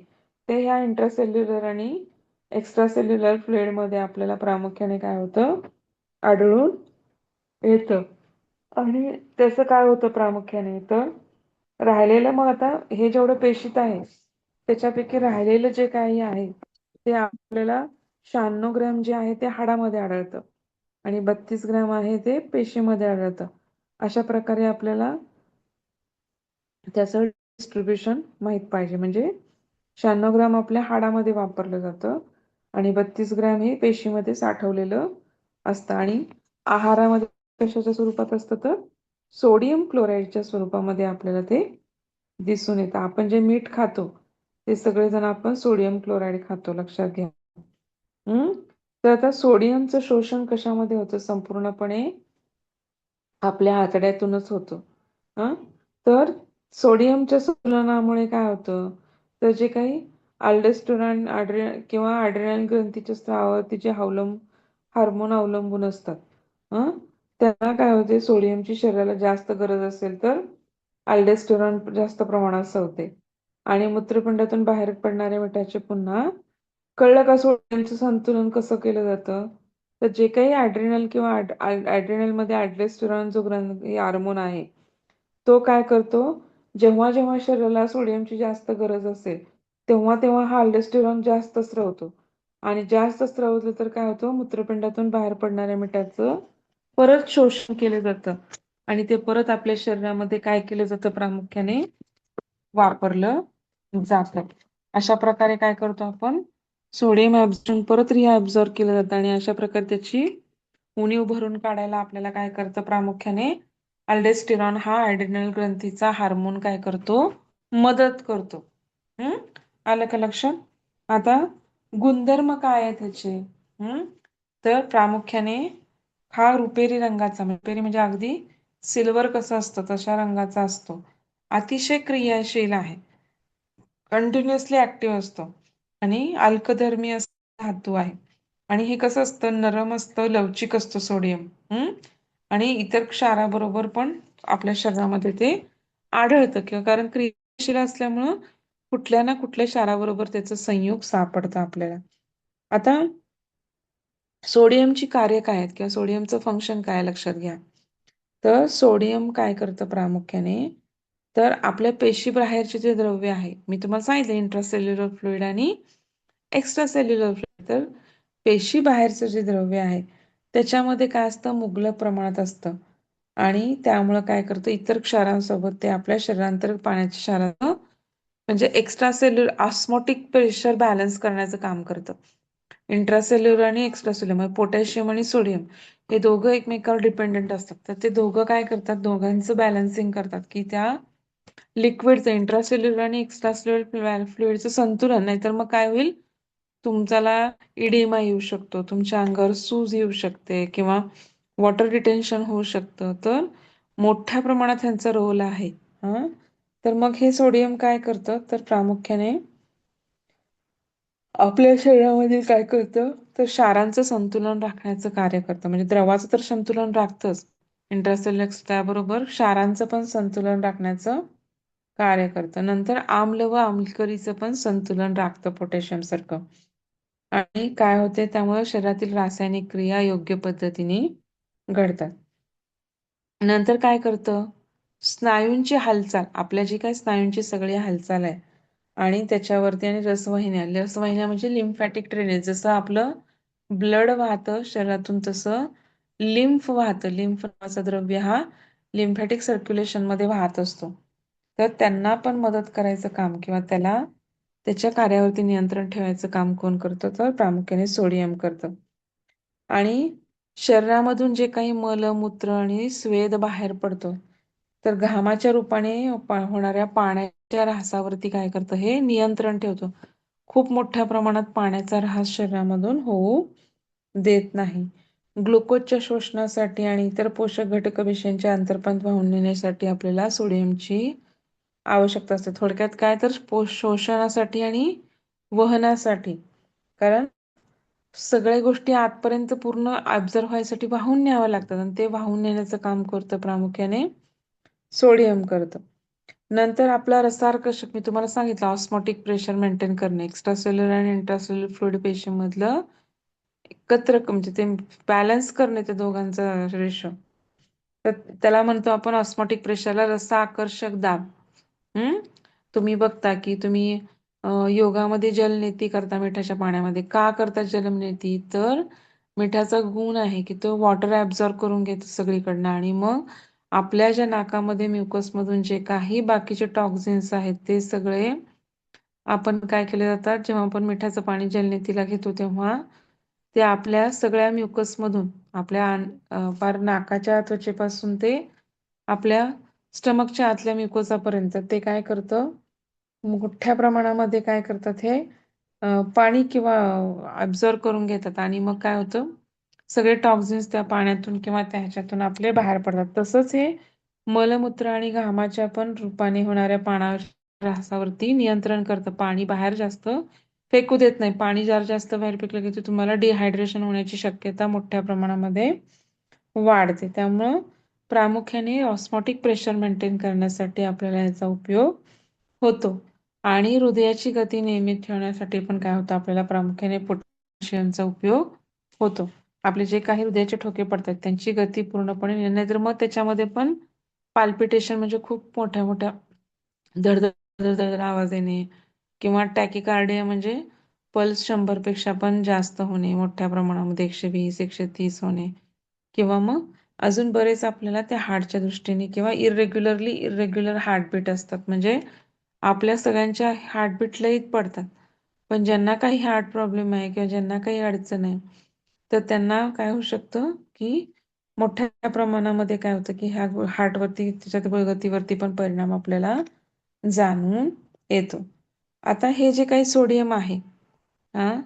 ते ह्या इंट्रासेल्युलर आणि एक्स्ट्रासेल्युलर फ्लुइडमध्ये आपल्याला प्रामुख्याने काय होतं, आढळून येतं. आणि त्याचं काय होतं प्रामुख्याने, तर राहिलेलं मग आता हे जेवढं पेशीत आहे त्याच्यापैकी राहिलेलं जे काही आहे ते आपल्याला 96 ग्रॅम जे आहे ते हाडामध्ये आढळतं आणि 32 ग्रॅम आहे ते पेशीमध्ये आढळतं. अशा प्रकारे आपल्याला त्याचं डिस्ट्रीब्युशन माहीत पाहिजे. म्हणजे 96 ग्रॅम आपल्या हाडामध्ये वापरलं जातं आणि 32 ग्रॅम हे पेशीमध्ये साठवलेलं असतं. आणि आहारामध्ये कशाच्या स्वरूपात असतं, तर सोडियम क्लोराईडच्या स्वरूपामध्ये आपल्याला ते दिसून येतं. आपण जे मीठ खातो ते सगळेजण आपण सोडियम क्लोराईड खातो, लक्षात घ्या. तर आता सोडियमचं शोषण कशामध्ये होतं, संपूर्णपणे आपल्या आतड्यातूनच होतं. तर सोडियमच्या संतुलनामुळे काय होतं, तर जे काही अल्डोस्टेरॉन किंवा ॲड्रिनल ग्रंथीच्या स्रावावरती जे हार्मोन अवलंबून असतात, त्यांना काय होते, सोडियमची शरीराला जास्त गरज असेल तर अल्डोस्टेरॉन जास्त प्रमाणात सवते आणि मूत्रपिंडातून बाहेर पडणाऱ्या मिठाचे पुन्हा, कळलं का सोडियमचं संतुलन कसं केलं जातं. तर जे काही ॲड्रिनल किंवा ॲड्रिनलमध्ये अल्डोस्टेरॉन जो हार्मोन आहे तो काय करतो, जेव्हा जेव्हा शरीराला सोडियमची जास्त गरज असेल तेव्हा तेव्हा हा अल्डोस्टेरॉन जास्त स्रवतो आणि जास्त स्रवलं तर काय होतं, मूत्रपिंडातून बाहेर पडणाऱ्या मिठाचं परत शोषण केलं जातं आणि ते परत आपल्या शरीरामध्ये काय केलं जातं, प्रामुख्याने वापरलं जातं. अशा प्रकारे काय करतो आपण, सोडियम ॲब्झॉर्प्शन परत रिॲब्झॉर्ब केलं जातं आणि अशा प्रकारे त्याची उणीव भरून काढायला आपल्याला काय करतं, प्रामुख्याने अल्डोस्टेरॉन हा ॲड्रिनल ग्रंथीचा हार्मोन काय करतो, मदत करतो. आलं का लक्षात? आता गुणधर्म काय आहे त्याचे, तर प्रामुख्याने हा रुपेरी रंगाचा, रुपेरी म्हणजे अगदी सिल्वर कसं असतं तशा रंगाचा असतो, अतिशय क्रियाशील आहे, कंटिन्युअसली ऍक्टिव्ह असतो आणि अल्कधर्मी धातू आहे. आणि हे कसं असतं, नरम असतं, लवचिक असतं सोडियम. आणि इतर क्षाराबरोबर पण आपल्या शरीरामध्ये ते आढळतं, किंवा कारण क्रियाशील असल्यामुळं कुठल्या ना कुठल्या क्षाराबरोबर त्याचं संयोग सापडतं आपल्याला. आता सोडियमची कार्य काय आहेत किंवा सोडियमचं फंक्शन काय लक्षात घ्या. तर सोडियम काय करतं प्रामुख्याने, तर आपल्या पेशी बाहेरचे जे द्रव्य आहे, मी तुम्हाला सांगितलं इंट्रासेल्युलर फ्लुइड आणि एक्स्ट्रासेल्युलर फ्लुइड. तर पेशी बाहेरचं जे द्रव्य आहे त्याच्यामध्ये काय असतं, मुबलक प्रमाणात असतं आणि त्यामुळं काय करतं, इतर क्षारांसोबत ते आपल्या शरीरांतर्गत पाण्याच्या क्षाराचं म्हणजे एक्स्ट्रासेल्युलर ऑस्मोटिक प्रेशर बॅलन्स करण्याचं काम करतं. इंट्रासेल्युलर आणि एक्स्ट्रासेल्युलर म्हणजे पोटॅशियम आणि सोडियम हे दोघं एकमेकावर डिपेंडंट असतात. तर ते दोघं काय करतात, दोघांचं बॅलन्सिंग करतात की त्या लिक्विडचं, इंट्रासेल्युलर आणि एक्स्ट्रासेल्युलर फ्लुइडचं संतुलन. नाहीतर मग काय होईल, तुमच्याला इडिमा येऊ शकतो, तुमच्या अंगावर सूज येऊ शकते किंवा वॉटर रिटेन्शन होऊ शकतं. तर मोठ्या प्रमाणात ह्यांचा रोल आहे. तर मग हे सोडियम काय करतं, तर प्रामुख्याने आपल्या शरीरामध्ये काय करतं, तर क्षारांचं संतुलन राखण्याचं कार्य करतं. म्हणजे द्रवाचं तर संतुलन राखतंच. इंट्रासेल्युलर त्याबरोबर क्षारांचं पण संतुलन राखण्याचं कार्य करतं. नंतर आम्ल व आम्लकरीचं पण संतुलन राखतं पोटॅशियम सारखं. आणि काय होते त्यामुळे शरीरातील रासायनिक क्रिया योग्य पद्धतीने घडतात. नंतर काय करतं, स्नायूंची हालचाल, आपल्या जी काही स्नायूंची सगळी हालचाल आहे आणि त्याच्यावरती आणि रसवाहिन्या म्हणजे लिम्फॅटिक ड्रेनेज. जसं आपलं ब्लड वाहतं शरीरातून तसं लिम्फ वाहतं. लिम्फ नावाचा द्रव्य हा लिम्फॅटिक सर्क्युलेशनमध्ये वाहत असतो. तर त्यांना पण मदत करायचं काम किंवा त्याच्या कार्यावरती नियंत्रण ठेवायचं काम कोण करतं, तर प्रामुख्याने सोडियम करतं. आणि शरीरामधून जे काही मलमूत्र आणि स्वेद बाहेर पडतो, तर घामाच्या रूपाने होणाऱ्या पाण्याच्या ऱ्हासावरती काय करतं, हे नियंत्रण ठेवतं. खूप मोठ्या प्रमाणात पाण्याचा ऱ्हास शरीरामधून होऊ देत नाही. ग्लुकोजच्या शोषणासाठी आणि इतर पोषक घटकविषयांच्या अंतर्पान वाहून नेण्यासाठी आपल्याला सोडियमची आवश्यकता असते. थोडक्यात काय तर शोषणासाठी आणि वहनासाठी. कारण सगळ्या गोष्टी आतपर्यंत पूर्ण ऑब्झर्व्ह व्हायसाठी वाहून न्यावं लागतात आणि ते वाहून नेण्याचं काम करतं प्रामुख्याने सोडियम करतं. नंतर आपला रसार्कषक मी तुम्हाला सांगितलं ऑस्मोटिक प्रेशर मेंटेन करणे, एक्स्ट्रासेल्युलर आणि इंट्रासेल्युलर फ्लुइड पेशीमधलं एकत्र म्हणजे ते बॅलन्स करणे ते दोघांचा रेशो. तर त्याला म्हणतो आपण ऑस्मोटिक प्रेशरला रसा आकर्षक दाब. हम्म तुम्ही बघता की तुम्ही योगामध्ये जलनेती करता मिठाच्या पाण्यामध्ये. का करता जलनेती? तर मिठाचा गुण आहे की तो वॉटर ॲब्झॉर्ब करून घेतो सगळीकडनं आणि मग आपल्या ज्या नाकामध्ये म्युकसमधून जे काही बाकीचे टॉक्झिन्स आहेत ते सगळे आपण काय केले जातात, जेव्हा आपण मिठाचं पाणी जलनेतीला घेतो तेव्हा ते आपल्या सगळ्या म्युकसमधून आपल्या पार नाकाच्या त्वचेपासून ते आपल्या स्टमकच्या आतल्या म्युकोसापर्यंत ते काय करतं, मोठ्या प्रमाणामध्ये काय करतात हे पाणी किंवा ॲब्झॉर्ब करून घेतात आणि मग काय होतं, सगळे टॉक्झिन्स त्या पाण्यातून किंवा त्या ह्याच्यातून आपले बाहेर पडतात. तसंच हे मलमूत्र आणि घामाच्या पण रूपाने होणाऱ्या ऱ्हासावरती नियंत्रण करतं. पाणी बाहेर जास्त फेकू देत नाही. पाणी जर जास्त बाहेर फेकलं की ते तुम्हाला डिहायड्रेशन होण्याची शक्यता मोठ्या प्रमाणामध्ये वाढते. त्यामुळं प्रामुख्याने ऑस्मोटिक प्रेशर मेंटेन करण्यासाठी आपल्याला याचा उपयोग होतो. आणि हृदयाची गती नियमित ठेवण्यासाठी पण काय होतं, आपल्याला प्रामुख्याने पोटॅशियमचा उपयोग होतो. आपले जे काही हृदयाचे ठोके पडतात त्यांची गती पूर्णपणे, नाहीतर मग त्याच्यामध्ये पण पाल्पिटेशन म्हणजे खूप मोठ्या मोठ्या धडधड धडधड आवाज येणे किंवा टॅकिकार्डिया म्हणजे पल्स 100 पेक्षा पण जास्त होणे, मोठ्या प्रमाणामध्ये 120 130 होणे किंवा मग अजून बरेच आपल्याला त्या हार्टच्या दृष्टीने किंवा इरेग्युलर हार्टबीट असतात. म्हणजे आपल्या सगळ्यांच्या हार्टबीट लईत पडतात. पण ज्यांना काही हार्ट प्रॉब्लेम आहे किंवा ज्यांना काही अडचण आहे, तर त्यांना काय होऊ शकतं, की मोठ्या प्रमाणामध्ये काय होतं, की ह्या हार्टवरती त्याच्या गतीवरती पण परिणाम आपल्याला जाणवून येतो. आता हे जे काही सोडियम आहे, हां,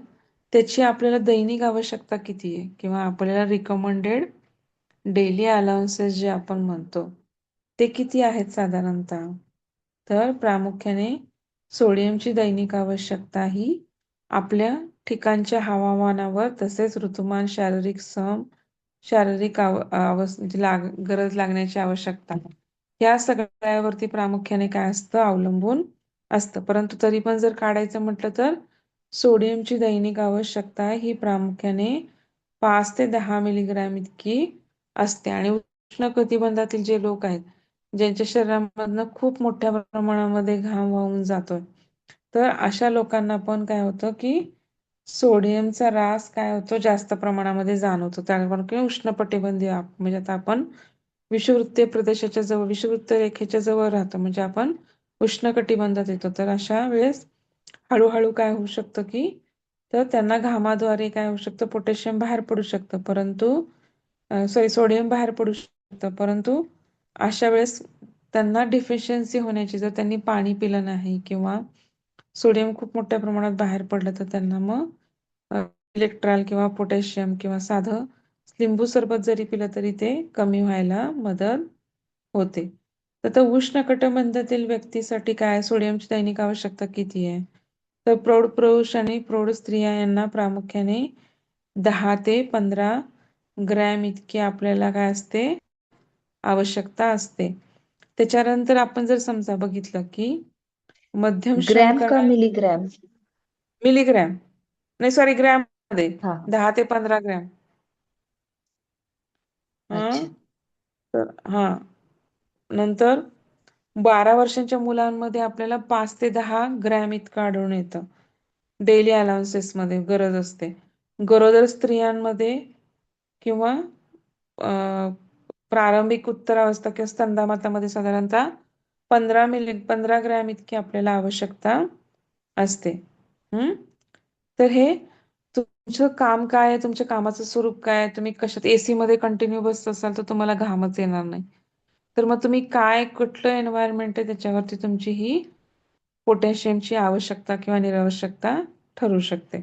त्याची आपल्याला दैनिक आवश्यकता किती आहे? किंवा आपल्याला रिकमेंडेड डेली अलाउन्सेस जे आपण म्हणतो, ते किती आहेत साधारणतः? तर प्रामुख्याने सोडियमची दैनिक आवश्यकता ही आपल्या ठिकाणच्या हवामानावर तसेच ऋतुमान, शारीरिक म्हणजे गरज लागण्याची आवश्यकता, या सगळ्यावरती प्रामुख्याने काय असतं, अवलंबून असतं. परंतु तरी पण जर काढायचं म्हटलं तर सोडियमची दैनिक आवश्यकता ही प्रामुख्याने 5 ते 10 मिलीग्रॅम इतकी असते. आणि उष्ण कटिबंधातील जे लोक आहेत, ज्यांच्या शरीरामधनं खूप मोठ्या प्रमाणामध्ये घाम वाहून जातोय, तर अशा लोकांना पण काय होतं, की सोडियमचा ऱ्हास काय होतो, जास्त प्रमाणामध्ये जाणवतो. त्यामुळे किंवा उष्णकटिबंधीय म्हणजे आता आपण विषुववृत्तीय प्रदेशाच्या जवळ, विषुववृत्तीय रेखेच्या जवळ राहतो, म्हणजे आपण उष्णकटिबंधात येतो. तर अशा वेळेस हळूहळू काय होऊ शकतं, की तर त्यांना घामाद्वारे काय होऊ शकतं, पोटॅशियम बाहेर पडू शकतं, परंतु सोडियम बाहेर पडू शकतं. परंतु अशा वेळेस त्यांना डिफिशियन्सी होण्याची, जर त्यांनी पाणी पिलं नाही किंवा सोडियम खूप मोठ्या प्रमाणात बाहेर पडलं, तर त्यांना मग इलेक्ट्रॉल किंवा पोटॅशियम किंवा साधं लिंबू सरबत जरी पिलं तरी ते कमी व्हायला मदत होते. तर उष्ण कटिबंधातील व्यक्तीसाठी काय सोडियमची दैनिक आवश्यकता किती आहे? तर प्रौढ पुरुष आणि प्रौढ स्त्रिया यांना प्रामुख्याने 10 ते 15 ग्रॅम इतकी आपल्याला काय असते, आवश्यकता असते. त्याच्यानंतर आपण जर समजा बघितलं की मध्यम श्रम ग्रॅम का करणारे मिलीग्रॅम? मिलीग्रॅम, नाही सॉरी, ग्रॅम मध्ये हा 10 ते 15 ग्रॅम. अच्छा. हं तर नंतर 12 वर्षांच्या मुलांमध्ये आपल्याला 5 ते 10 ग्रॅम इतकं आढळून येतं. डेली अलाउन्सेस मध्ये गरज असते. गरोदर स्त्रियांमध्ये किंवा प्रारंभिक उत्तरावस्था किंवा स्तनदामातामध्ये साधारणतः 15 ग्रॅम इतकी आपल्याला आवश्यकता असते. तर हे तुमचं काम काय आहे, तुमच्या कामाचं स्वरूप काय आहे, तुम्ही कशात एसी मध्ये कंटिन्यू बसत असाल तर तुम्हाला घामच येणार नाही. तर मग तुम्ही काय, कुठलं एन्व्हायरमेंट आहे त्याच्यावरती तुमची ही पोटॅशियमची आवश्यकता किंवा निरावश्यकता ठरू शकते.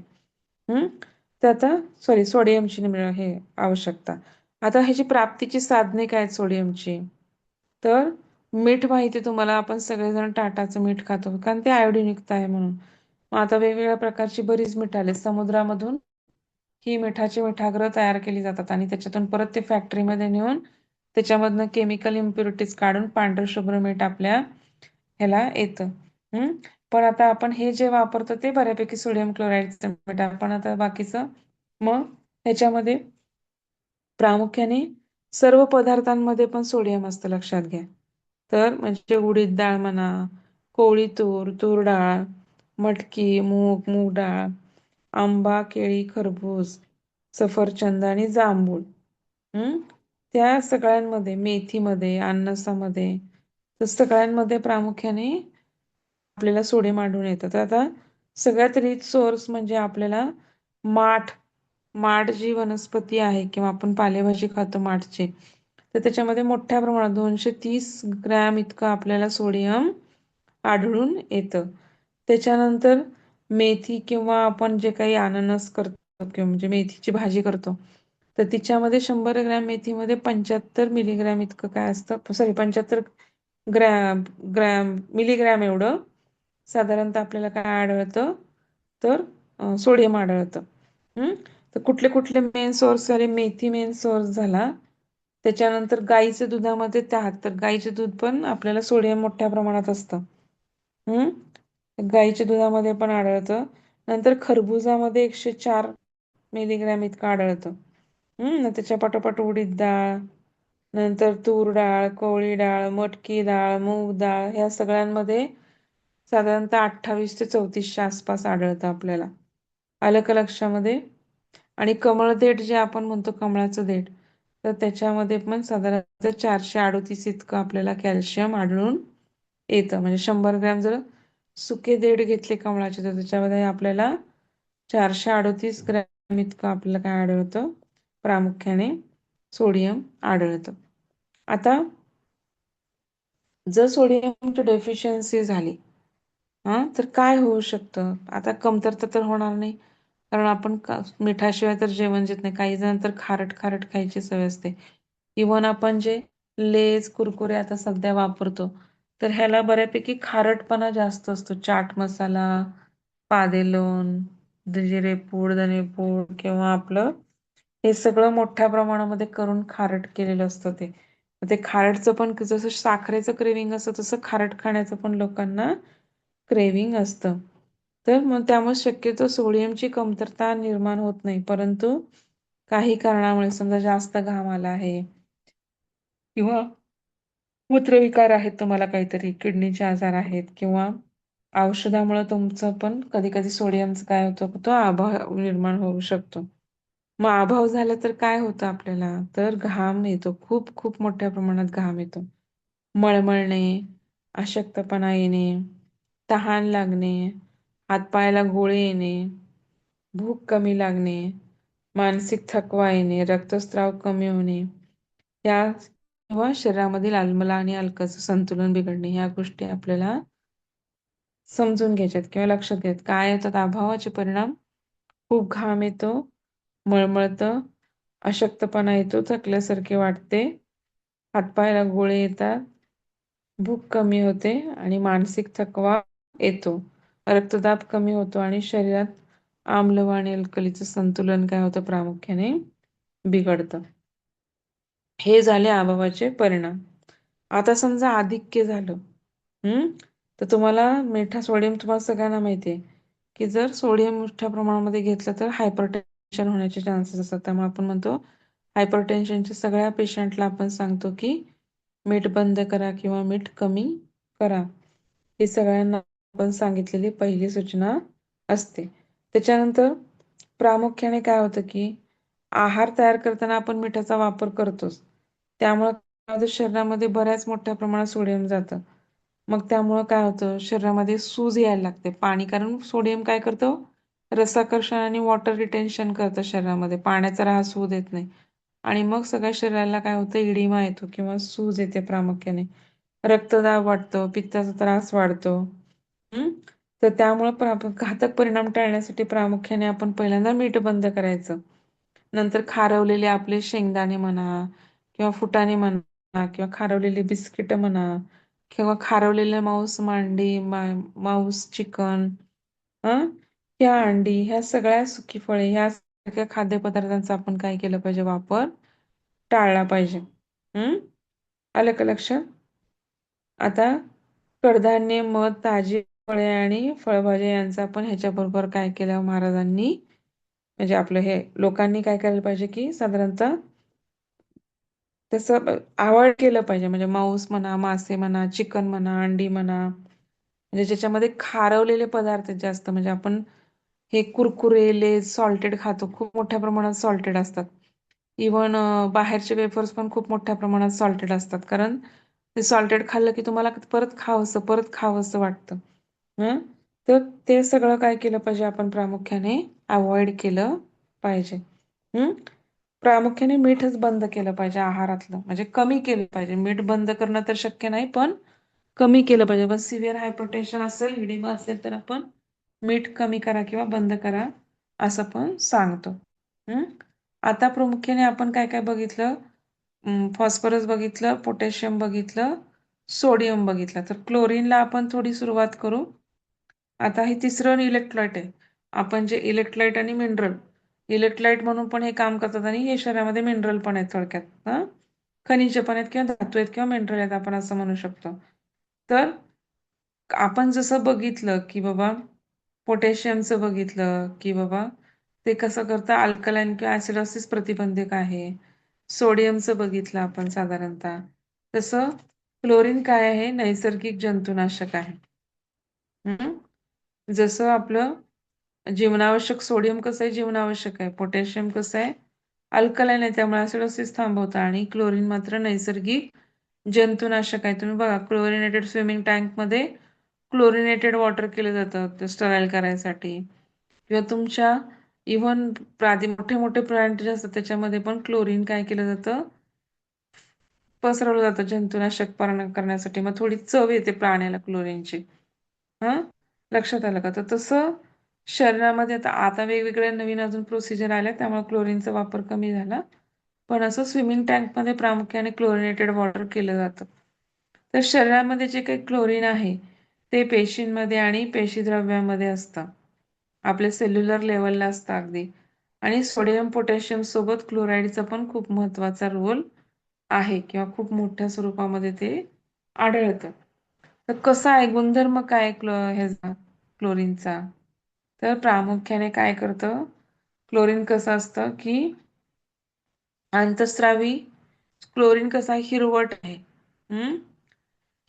तर आता सोडियमची हे आवश्यकता. आता ह्याची प्राप्तीची साधने काय आहेत सोडियमची? तर मीठ माहिती तुम्हाला, आपण सगळेजण टाटाचं मीठ खातो कारण ते आयोडीन युक्त आहे म्हणून. मग आता वेगवेगळ्या प्रकारची बरीच मीठ आले समुद्रामधून, ही मिठाची मिठागरं तयार केली जातात आणि त्याच्यातून परत ते फॅक्टरीमध्ये नेऊन त्याच्यामधनं केमिकल इम्प्युरिटीज काढून पांढरं शुभ्र मीठ आपल्या ह्याला येतं. पण आता आपण हे जे वापरतो ते बऱ्यापैकी सोडियम क्लोराईडचं मीठ. आपण आता बाकीचं मग ह्याच्यामध्ये प्रामुख्याने सर्व पदार्थांमध्ये पण सोडियम असतं, लक्षात घ्या. तर म्हणजे उडीद डाळ म्हणा, कोवळी तूर, तूर डाळ, मटकी, मूग, मूग डाळ, आंबा, केळी, खरबूज, सफरचंद आणि जांभूळ, त्या सगळ्यांमध्ये, मेथीमध्ये, अननसामध्ये, तर सगळ्यांमध्ये प्रामुख्याने आपल्याला सोडियम आढळून येतं. तर आता सगळ्यात रिच सोर्स म्हणजे आपल्याला माठ. माठ जी वनस्पती आहे किंवा आपण पालेभाजी खातो माठची, तर त्याच्यामध्ये मोठ्या प्रमाणात 230 ग्रॅम इतकं आपल्याला सोडियम आढळून येतं. त्याच्यानंतर मेथी किंवा आपण जे काही अननस करतो किंवा म्हणजे मेथीची भाजी करतो, तर तिच्यामध्ये 100 ग्रॅम मेथीमध्ये 75 मिलीग्रॅम इतकं काय असतं, सॉरी 75 ग्रॅम ग्रॅम मिलीग्रॅम एवढं साधारणतः आपल्याला काय आढळतं, तर सोडियम आढळतं. तर कुठले कुठले मेन सोर्स झाले? मेथी मेन सोर्स झाला. त्याच्यानंतर गाईच्या दुधामध्ये 73, गाईचे दूध पण आपल्याला सोडियम मोठ्या प्रमाणात असतं. गाईच्या दुधामध्ये पण आढळतं. नंतर खरबुजामध्ये 104 मिलीग्रॅम इतकं आढळतं. त्याच्या पाठोपाठ उडीद डाळ, नंतर तूर डाळ, कोवळी डाळ, मटकी डाळ, मूग डाळ, ह्या सगळ्यांमध्ये साधारणतः 28 ते 34च्या आसपास आढळतं आपल्याला. आलं का लक्षामध्ये? आणि कमळ देठ जे आपण म्हणतो, कमळाचं देठ, तर त्याच्यामध्ये पण साधारणतः 438 इतकं आपल्याला कॅल्शियम आढळून येतं. म्हणजे 100 ग्रॅम जर सुके देठ घेतले कमळाचे तर त्याच्यामध्ये आपल्याला 438 ग्रॅम इतकं आपल्याला काय आढळतं, प्रामुख्याने सोडियम आढळतं. आता जर सोडियमची डेफिशियन्सी झाली तर काय होऊ शकतं? आता कमतरता तर होणार नाही, कारण आपण मिठाशिवाय तर जेवण जेत नाही. काही जण तर खारट खारट खायची सवय असते. इव्हन आपण जे लेज, कुरकुरे आता सध्या वापरतो, तर ह्याला बऱ्यापैकी खारटपणा जास्त असतो. चाट मसाला, पादेलोन, जिरेपूड, धनेपूड किंवा आपलं हे सगळं मोठ्या प्रमाणामध्ये करून खारट केलेलं असतं ते. ते खारटचं पण जसं साखरेचं क्रेविंग असतं तसं खारट खाण्याचं पण लोकांना क्रेविंग असतं. तर मग त्यामुळे शक्यतो सोडियमची कमतरता निर्माण होत नाही. परंतु काही कारणामुळे, समजा जास्त घाम आला आहे किंवा मूत्रविकार आहेत, तुम्हाला काहीतरी किडनीचे आजार आहेत किंवा औषधामुळे तुमचं पण कधी कधी सोडियमचं काय होतं, तो अभाव निर्माण होऊ शकतो. मग अभाव झाला तर काय होतं आपल्याला, तर घाम येतो, खूप खूप मोठ्या प्रमाणात घाम येतो. मळमळणे, अशक्तपणा येणे, तहान लागणे, हातपायाला गोळे येणे, भूक कमी लागणे, मानसिक थकवा येणे, रक्तस्राव कमी होणे, या किंवा शरीरामधील आल्मला आणि अल्काचं संतुलन बिघडणे, ह्या गोष्टी आपल्याला समजून घ्यायच्यात किंवा लक्षात घ्यायच्यात. काय येतात अभावाचे परिणाम? खूप घाम येतो, मळमळतं, अशक्तपणा येतो, थकल्यासारखे वाटते, हातपायाला गोळे येतात, भूक कमी होते आणि मानसिक थकवा येतो. रक्तदाब कमी होतो आणि शरीरात आम्ल व आणि अल्कलीचं संतुलन काय होतं प्रामुख्याने बिघडतं. हे झाले अभावाचे परिणाम. आता समजा आधिक्य झालं. तर तुम्हाला सोडियम तुम्हाला सगळ्यांना माहिती आहे की जर सोडियम मोठ्या प्रमाणामध्ये घेतलं तर हायपरटेन्शन होण्याचे चान्सेस असतात. त्यामुळे आपण म्हणतो हायपरटेन्शनच्या सगळ्या पेशंटला आपण सांगतो की मीठ बंद करा किंवा मीठ कमी करा. ही सगळ्यांना आपण सांगितलेली पहिली सूचना असते. त्याच्यानंतर प्रामुख्याने काय होतं की आहार तयार करताना आपण मिठाचा वापर करतोच. त्यामुळे काय होतं शरीरामध्ये बऱ्याच मोठ्या प्रमाणात सोडियम जातं. मग त्यामुळं काय होतं शरीरामध्ये सूज यायला लागते. पाणी कारण सोडियम काय करतं रसाकर्षण आणि वॉटर रिटेन्शन करतं शरीरामध्ये. पाण्याचा ऱ्हास होऊ देत नाही. आणि मग सगळ्या शरीराला काय होतं इडिमा येतो किंवा सूज येते प्रामुख्याने. रक्तदाब वाढतो, पित्ताचा त्रास वाढतो. हम्म तर त्यामुळे घातक परिणाम टाळण्यासाठी प्रामुख्याने आपण पहिल्यांदा मीठ बंद करायचं. नंतर खारवलेले आपले शेंगदाणे म्हणा किंवा फुटाणे म्हणा किंवा खारवलेली बिस्किट म्हणा किंवा खारवलेले मांस चिकन ह्या अंडी ह्या सगळ्या सुकी फळे ह्या सगळ्या खाद्यपदार्थांचा आपण काय केलं पाहिजे वापर टाळला पाहिजे. आलं का लक्षात? आता कडधान्य मध ताजी फळे आणि फळभाज्या यांचा आपण ह्याच्याबरोबर काय केलं महाराजांनी म्हणजे आपलं हे लोकांनी काय करायला पाहिजे की साधारणतः तसं अवॉइड केलं पाहिजे. म्हणजे मांस म्हणा मासे म्हणा चिकन म्हणा अंडी म्हणा म्हणजे ज्याच्यामध्ये खारवलेले पदार्थ जास्त म्हणजे आपण हे कुरकुरे लेज सॉल्टेड खातो खूप मोठ्या प्रमाणात सॉल्टेड असतात. इव्हन बाहेरचे वेफर्स पण खूप मोठ्या प्रमाणात सॉल्टेड असतात कारण ते सॉल्टेड खाल्लं की तुम्हाला परत खावंसं वाटतं. तर ते सगळं काय केलं पाहिजे आपण प्रामुख्याने अवॉइड केलं पाहिजे. प्रामुख्याने मीठच बंद केलं पाहिजे आहारातलं म्हणजे कमी केलं पाहिजे. मीठ बंद करणं तर शक्य नाही पण कमी केलं पाहिजे. पण सिव्हिअर हायपरटेन्शन असेल इडिमा असेल तर आपण मीठ कमी करा किंवा बंद करा असं पण सांगतो. आता प्रामुख्याने आपण काय काय बघितलं फॉस्फरस बघितलं पोटॅशियम बघितलं सोडियम बघितलं. तर क्लोरीनला आपण थोडी सुरुवात करू. आता हे तिसरं इलेक्ट्रोलाइट आहे. आपण जे इलेक्ट्रोलाइट आणि मिनरल इलेक्ट्रोलाइट म्हणून पण हे काम करतात आणि हे शरीरामध्ये मिनरल पण आहेत थोडक्यात. खनिज पण आहेत किंवा धातू आहेत किंवा मिनरल आहेत आपण असं म्हणू शकतो. तर आपण जसं बघितलं की बाबा पोटॅशियमचं बघितलं की बाबा ते कसं करतं अल्कलाईन किंवा ऍसिडॉसिस प्रतिबंधक आहे. सोडियमचं बघितलं आपण साधारणतः. तसं क्लोरीन काय आहे नैसर्गिक जंतुनाशक आहे. जसं आपलं जीवनावश्यक सोडियम कसं आहे जीवनावश्यक आहे. पोटॅशियम कसं आहे अल्कलाईन आहे त्यामुळे ऍसिडॉसिस थांबवतं आणि क्लोरीन मात्र नैसर्गिक जंतुनाशक आहे. तुम्ही बघा क्लोरिनेटेड स्विमिंग टँकमध्ये क्लोरिनेटेड वॉटर केलं जातं ते स्टराईल करायसाठी किंवा तुमच्या इव्हन मोठे मोठे प्लांट जे असतात त्याच्यामध्ये पण क्लोरीन काय केलं जातं पसरवलं जातं जंतुनाशक करण्यासाठी. मग थोडी चव येते प्राण्याला क्लोरीनची. लक्षात आलं का? तर तसं शरीरामध्ये आता आता वेगवेगळ्या नवीन अजून प्रोसिजर आल्या त्यामुळे क्लोरीनचा वापर कमी झाला. पण असं स्विमिंग टँकमध्ये प्रामुख्याने क्लोरिनेटेड वॉटर केलं जातं. तर शरीरामध्ये जे काही क्लोरीन आहे ते पेशींमध्ये आणि पेशीद्रव्यामध्ये असतं. आपल्या सेल्युलर लेवलला असतं अगदी. आणि सोडियम पोटॅशियम सोबत क्लोराईडचा पण खूप महत्वाचा रोल आहे किंवा खूप मोठ्या स्वरूपामध्ये ते आढळतं. तर कसा आहे गुणधर्म काय ह्याचा क्लोरीनचा? तर प्रामुख्याने काय करतं क्लोरीन कसं असतं की अंतःस्रावी क्लोरीन कसा हिरवट आहे.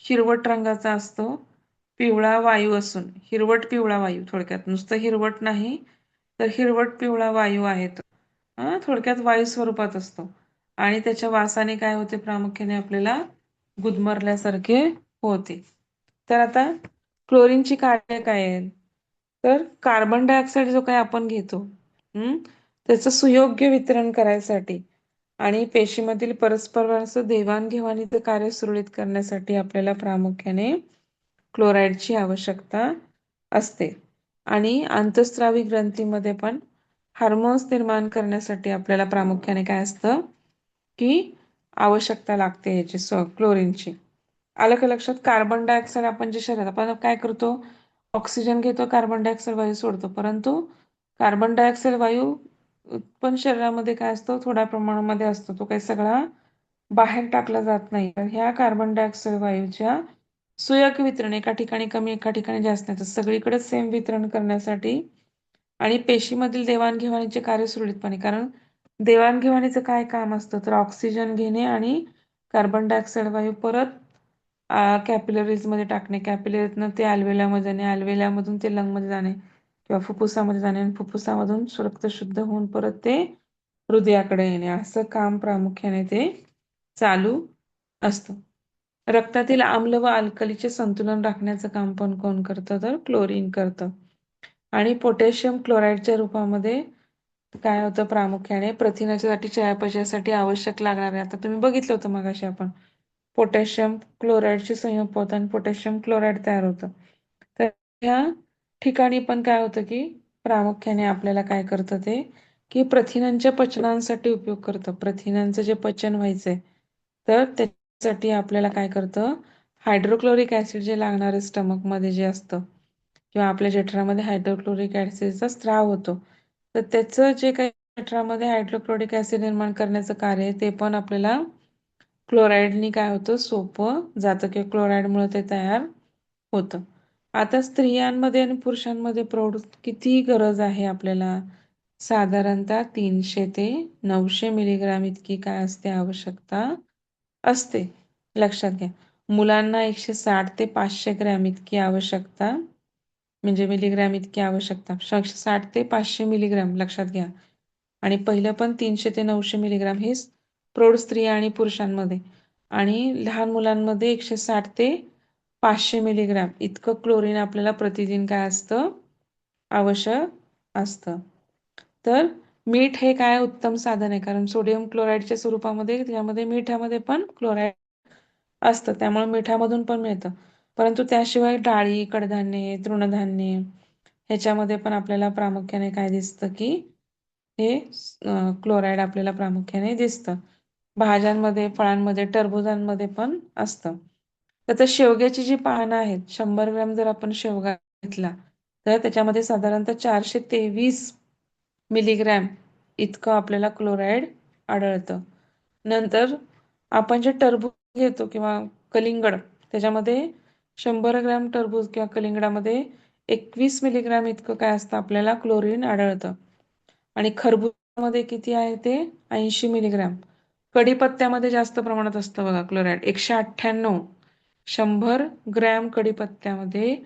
हिरवट रंगाचा असतो. पिवळा वायू असून हिरवट पिवळा वायू थोडक्यात नुसतं हिरवट नाही तर हिरवट पिवळा वायू आहे तो. थोडक्यात वायू स्वरूपात असतो आणि त्याच्या वासाने काय होते प्रामुख्याने आपल्याला गुदमरल्यासारखे होते. तर आता क्लोरीनची कार्य काय आहेत? तर कार्बन डायऑक्साईड जो काही आपण घेतो त्याचं सुयोग्य वितरण करायसाठी आणि पेशीमधील परस्पर देवाणघेवाणीचं कार्य सुरळीत करण्यासाठी आपल्याला प्रामुख्याने क्लोराईडची आवश्यकता असते. आणि अंतःस्रावी ग्रंथीमध्ये पण हार्मोन्स निर्माण करण्यासाठी आपल्याला प्रामुख्याने काय असतं की आवश्यकता लागते याची क्लोरीनची. आलं का लक्षात? कार्बन डायऑक्साईड आपण जे शरीरात आपण काय करतो ऑक्सिजन घेतो, कार्बन डायऑक्साईड वायू सोडतो. परंतु कार्बन डायऑक्साईड वायू पण शरीरामध्ये काय असतो, थोड्या प्रमाणामध्ये असतो. तो काही सगळा बाहेर टाकला जात नाही. तर ह्या कार्बन डायऑक्साईड वायूच्या सुयोग वितरण एका ठिकाणी कमी, एका ठिकाणी जास्त नाही. तर सगळीकडे सेम वितरण करण्यासाठी आणि पेशीमधील देवाणघेवाणीचे कार्य सुरळीतपणे, कारण देवाणघेवाणीचं काय काम असतं, तर ऑक्सिजन घेणे आणि कार्बन डायऑक्साईड वायू परत कॅपिलरीज मध्ये टाकणे, कॅपिलरीतनं ते अल्वेलामध्ये जाणे, अल्वेलामधून ते लंगमध्ये जाणे किंवा फुफ्फुसामध्ये जाणे आणि फुफ्फुसामधून रक्त शुद्ध होऊन परत ते हृदयाकडे येणे, असं काम प्रामुख्याने ते चालू असतं. रक्तातील आम्ल व अल्कलीचे संतुलन राखण्याचं काम पण कोण करतं, तर क्लोरीन करतं. आणि पोटॅशियम क्लोराईडच्या रूपामध्ये काय होतं, प्रामुख्याने प्रथिनाच्यासाठी चयापचयासाठी आवश्यक लागणारे, आता तुम्ही बघितलं होतं मगाशी आपण, पोटॅशियम क्लोराईडचे संयुग होतं आणि पोटॅशियम क्लोराईड तयार होतं. तर ह्या ठिकाणी पण काय होतं की प्रामुख्याने आपल्याला काय करतं ते, की प्रथिनांच्या पचनासाठी उपयोग करतं. प्रथिनांचं जे पचन व्हायचंय तर त्यासाठी आपल्याला काय करतं, हायड्रोक्लोरिक ऍसिड जे लागणारे स्टमकमध्ये जे असतं किंवा आपल्या जठरामध्ये हायड्रोक्लोरिक ऍसिडचा स्त्राव होतो, तर त्याचं जे काही जठरामध्ये हायड्रोक्लोरिक ऍसिड निर्माण करण्याचं कार्य आहे ते पण आपल्याला क्लोराईडनी काय होतं, सोपं जातं किंवा क्लोराईडमुळे ते तयार होतं. आता स्त्रियांमध्ये आणि पुरुषांमध्ये प्रौढ किती गरज आहे आपल्याला, साधारणतः 300 ते 900 मिलीग्राम इतकी काय असते, आवश्यकता असते. लक्षात घ्या. मुलांना 160 ते 500 ग्रॅम इतकी आवश्यकता, म्हणजे मिलीग्रॅम इतकी आवश्यकता, 60 ते 500 मिलीग्रॅम लक्षात घ्या. आणि पहिलं पण 300 ते 900 मिलीग्राम हे प्रौढ स्त्रिया आणि पुरुषांमध्ये, आणि लहान मुलांमध्ये 160 ते 500 मिलीग्राम इतकं क्लोरीन आपल्याला प्रतिदिन काय असतं, आवश्यक असतं. तर मीठ हे काय उत्तम साधन आहे, कारण सोडियम क्लोराईडच्या स्वरूपामध्ये त्यामध्ये मिठामध्ये पण क्लोराईड असतं, त्यामुळे मिठामधून पण मिळतं. परंतु त्याशिवाय डाळी, कडधान्ये, तृणधान्ये ह्याच्यामध्ये पण आपल्याला प्रामुख्याने काय दिसतं, की हे क्लोराईड आपल्याला प्रामुख्याने दिसतं. भाज्यांमध्ये, फळांमध्ये, टरबुजांमध्ये पण असतं. तर शेवग्याची जी पानं आहेत, 100 ग्रॅम जर आपण शेवगा घेतला तर त्याच्यामध्ये साधारणतः 423 मिलीग्रॅम इतकं आपल्याला क्लोराईड आढळतं. नंतर आपण जे टरबूज घेतो किंवा कलिंगड, त्याच्यामध्ये 100 ग्रॅम टरबूज किंवा कलिंगडामध्ये 21 मिलीग्रॅम इतकं काय असतं, आपल्याला क्लोरीन आढळतं. आणि खरबुजामध्ये किती आहे ते, 80 मिलीग्रॅम. कढीपत्त्यामध्ये जास्त प्रमाणात असतं बघा क्लोराईड, 198. 100 ग्रॅम कढीपत्त्यामध्ये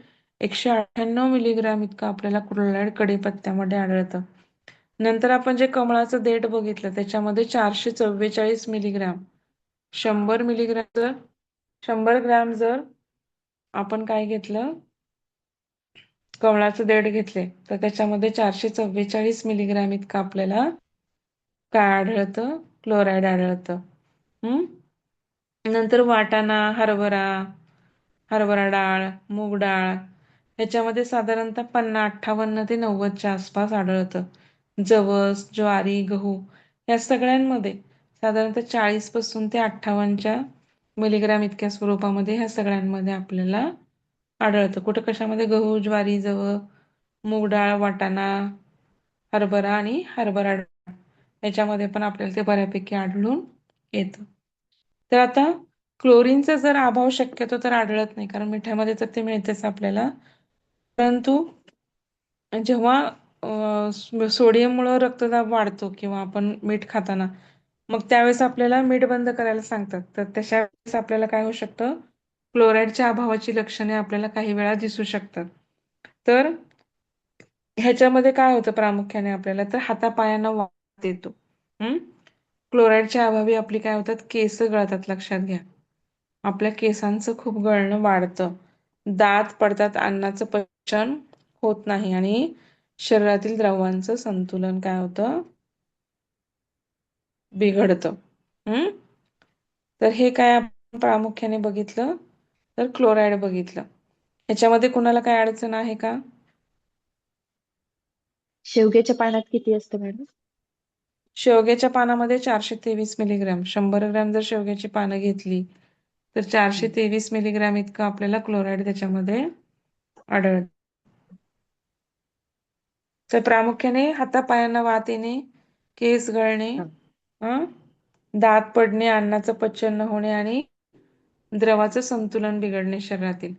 198 मिलीग्रॅम इतकं आपल्याला क्लोराईड कढीपत्त्यामध्ये आढळतं. नंतर आपण जे कमळाचं देठ बघितलं त्याच्यामध्ये 444 मिलीग्रॅम, 100 मिलीग्रॅम जर 100 ग्रॅम जर आपण काय घेतलं, कमळाचं देठ घेतले तर त्याच्यामध्ये 444 मिलीग्रॅम इतकं आपल्याला काय आढळतं, क्लोराईड आढळतं. हम्म. नंतर वाटाणा, हरभरा, हरभरा डाळ, मूग डाळ ह्याच्यामध्ये साधारणतः 58 ते 90च्या आसपास आढळतं. जवस, ज्वारी, गहू या सगळ्यांमध्ये साधारणतः 40 पासून ते 58च्या मिलीग्राम इतक्या स्वरूपामध्ये ह्या सगळ्यांमध्ये आपल्याला आढळतं. कुठं कशामध्ये, गहू, ज्वारी, जव, मूग डाळ, वाटाणा, हरभरा आणि हरभरा डाळ याच्यामध्ये पण आपल्याला ते बऱ्यापैकी आढळून येतं. तर आता क्लोरीनचा जर अभाव शक्यतो तर आढळत नाही, कारण मिठामध्ये तर ते मिळतेच आपल्याला. परंतु जेव्हा सोडियममुळे रक्तदाब वाढतो किंवा आपण मीठ खाताना, मग त्यावेळेस आपल्याला मीठ बंद करायला सांगतात. तर तशा वेळेस आपल्याला काय होऊ शकतं, क्लोराईडच्या अभावाची लक्षणे आपल्याला काही वेळा दिसू शकतात. तर ह्याच्यामध्ये काय होतं प्रामुख्याने आपल्याला, तर हातापायांना वात येतो. क्लोराईडच्या अभावी आपली काय होतात, केस गळतात. लक्षात घ्या, आपल्या केसांचं खूप गळणं वाढतं, दात पडतात, अन्नाचं पचन होत नाही आणि शरीरातील द्रवांचं संतुलन काय होतं, बिघडतं. हम्म. तर हे काय आपण प्रामुख्याने बघितलं, तर क्लोराईड बघितलं. ह्याच्यामध्ये कुणाला काय अडचण आहे का? शेवग्याच्या पानात किती असतं मॅडम? शेवग्याच्या पानामध्ये 423 मिलीग्रॅम, 100 ग्रॅम जर शेवग्याची पानं घेतली तर 423 मिलीग्रॅम इतकं आपल्याला क्लोराईड त्याच्यामध्ये आढळतं. तर प्रामुख्याने हातापायांना वात येणे, केस गळणे, हा. हं? दात पडणे, अन्नाचं पचन न होणे आणि द्रवाचं संतुलन बिघडणे शरीरातील.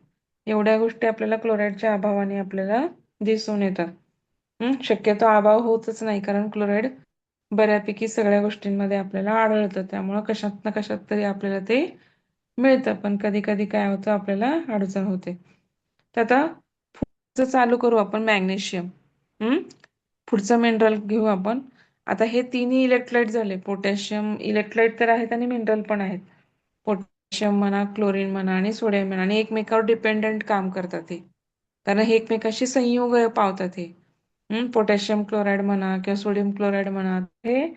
एवढ्या गोष्टी आपल्याला क्लोराईडच्या अभावाने आपल्याला दिसून येतात. शक्यतो अभाव होतच नाही, कारण क्लोराईड बऱ्यापैकी सगळ्या गोष्टींमध्ये आपल्याला आढळतं. त्यामुळं कशात ना कशात तरी आपल्याला ते मिळतं. पण कधी कधी काय होतं, आपल्याला अडचण होते. तर आता पुढचं चालू करू आपण मॅग्नेशियम. पुढचं मिनरल घेऊ आपण. आता हे तिन्ही इलेक्ट्रोलाइट झाले. पोटॅशियम इलेक्ट्रोलाइट तर आहेत आणि मिनरल पण आहेत. पोटॅशियम म्हणा, क्लोरीन म्हणा आणि सोडियम म्हणा, आणि एकमेकावर डिपेंडंट काम करतात हे, कारण हे एकमेकाशी संयोग पावतात हे. पोटॅशियम क्लोराईड म्हणा किंवा सोडियम क्लोराईड म्हणा, हे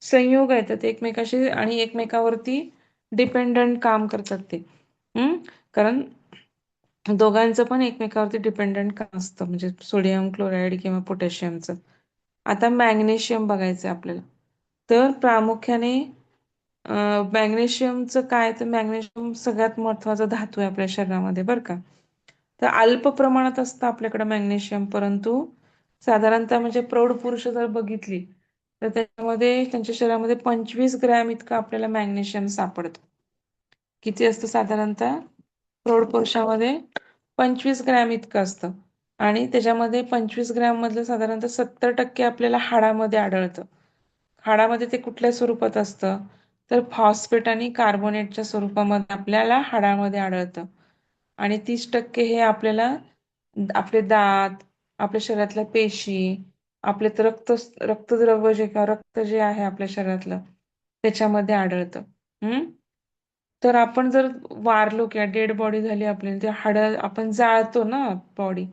संयोग आहेत, ते एकमेकाशी आणि एकमेकावरती डिपेंडंट काम करतात ते. कारण दोघांचं पण एकमेकावरती डिपेंडंट काम असतं, म्हणजे सोडियम क्लोराईड किंवा पोटॅशियमचं. आता मॅग्नेशियम बघायचं आपल्याला. तर प्रामुख्याने मॅग्नेशियमचं काय, तर मॅग्नेशियम सगळ्यात महत्वाचा धातू आहे आपल्या शरीरामध्ये, बरं का. तर अल्प प्रमाणात असतं आपल्याकडे मॅग्नेशियम, परंतु साधारणतः म्हणजे प्रौढ पुरुष जर बघितली तर त्याच्यामध्ये, त्यांच्या शरीरामध्ये 25 ग्रॅम इतकं आपल्याला मॅग्नेशियम सापडतं. किती असतं साधारणतः? प्रौढ पुरुषामध्ये 25 ग्रॅम इतकं असतं. आणि त्याच्यामध्ये 25 ग्रॅम मधलं साधारणतः 70% आपल्याला हाडामध्ये आढळतं. हाडामध्ये ते कुठल्या स्वरूपात असतं, तर फॉस्फेट आणि कार्बोनेटच्या स्वरूपामध्ये आपल्याला हाडामध्ये आढळतं. आणि 30% हे आपल्याला आपले दात, आपल्या शरीरातल्या पेशी, आपले रक्तद्रव्य जे का रक्त जे आहे आपल्या शरीरातलं, त्याच्यामध्ये आढळतं. तर आपण जर वारलो किंवा डेड बॉडी झाली आपली, ते हाडं आपण जाळतो ना बॉडी,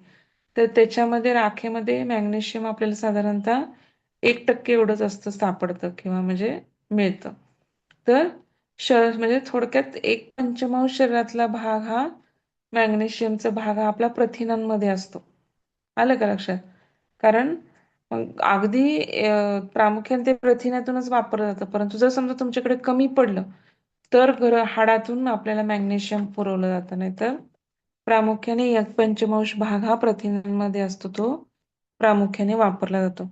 तर त्याच्यामध्ये राखेमध्ये मॅग्नेशियम आपल्याला साधारणतः 1% एवढंच असतं, सापडतं किंवा म्हणजे मिळतं. तर म्हणजे थोडक्यात 1/5 शरीरातला भाग हा मॅग्नेशियमचा भाग हा आपला प्रथिनांमध्ये असतो. आलं का लक्षात? कारण मग अगदी प्रामुख्याने ते प्रथिनातूनच वापरलं जातं, परंतु जर समजा तुमच्याकडे कमी पडलं तर हाडातून आपल्याला मॅग्नेशियम पुरवलं जातं. नाही तर प्रामुख्याने 1/5 भाग हा प्रथिनांमध्ये असतो, तो प्रामुख्याने वापरला जातो.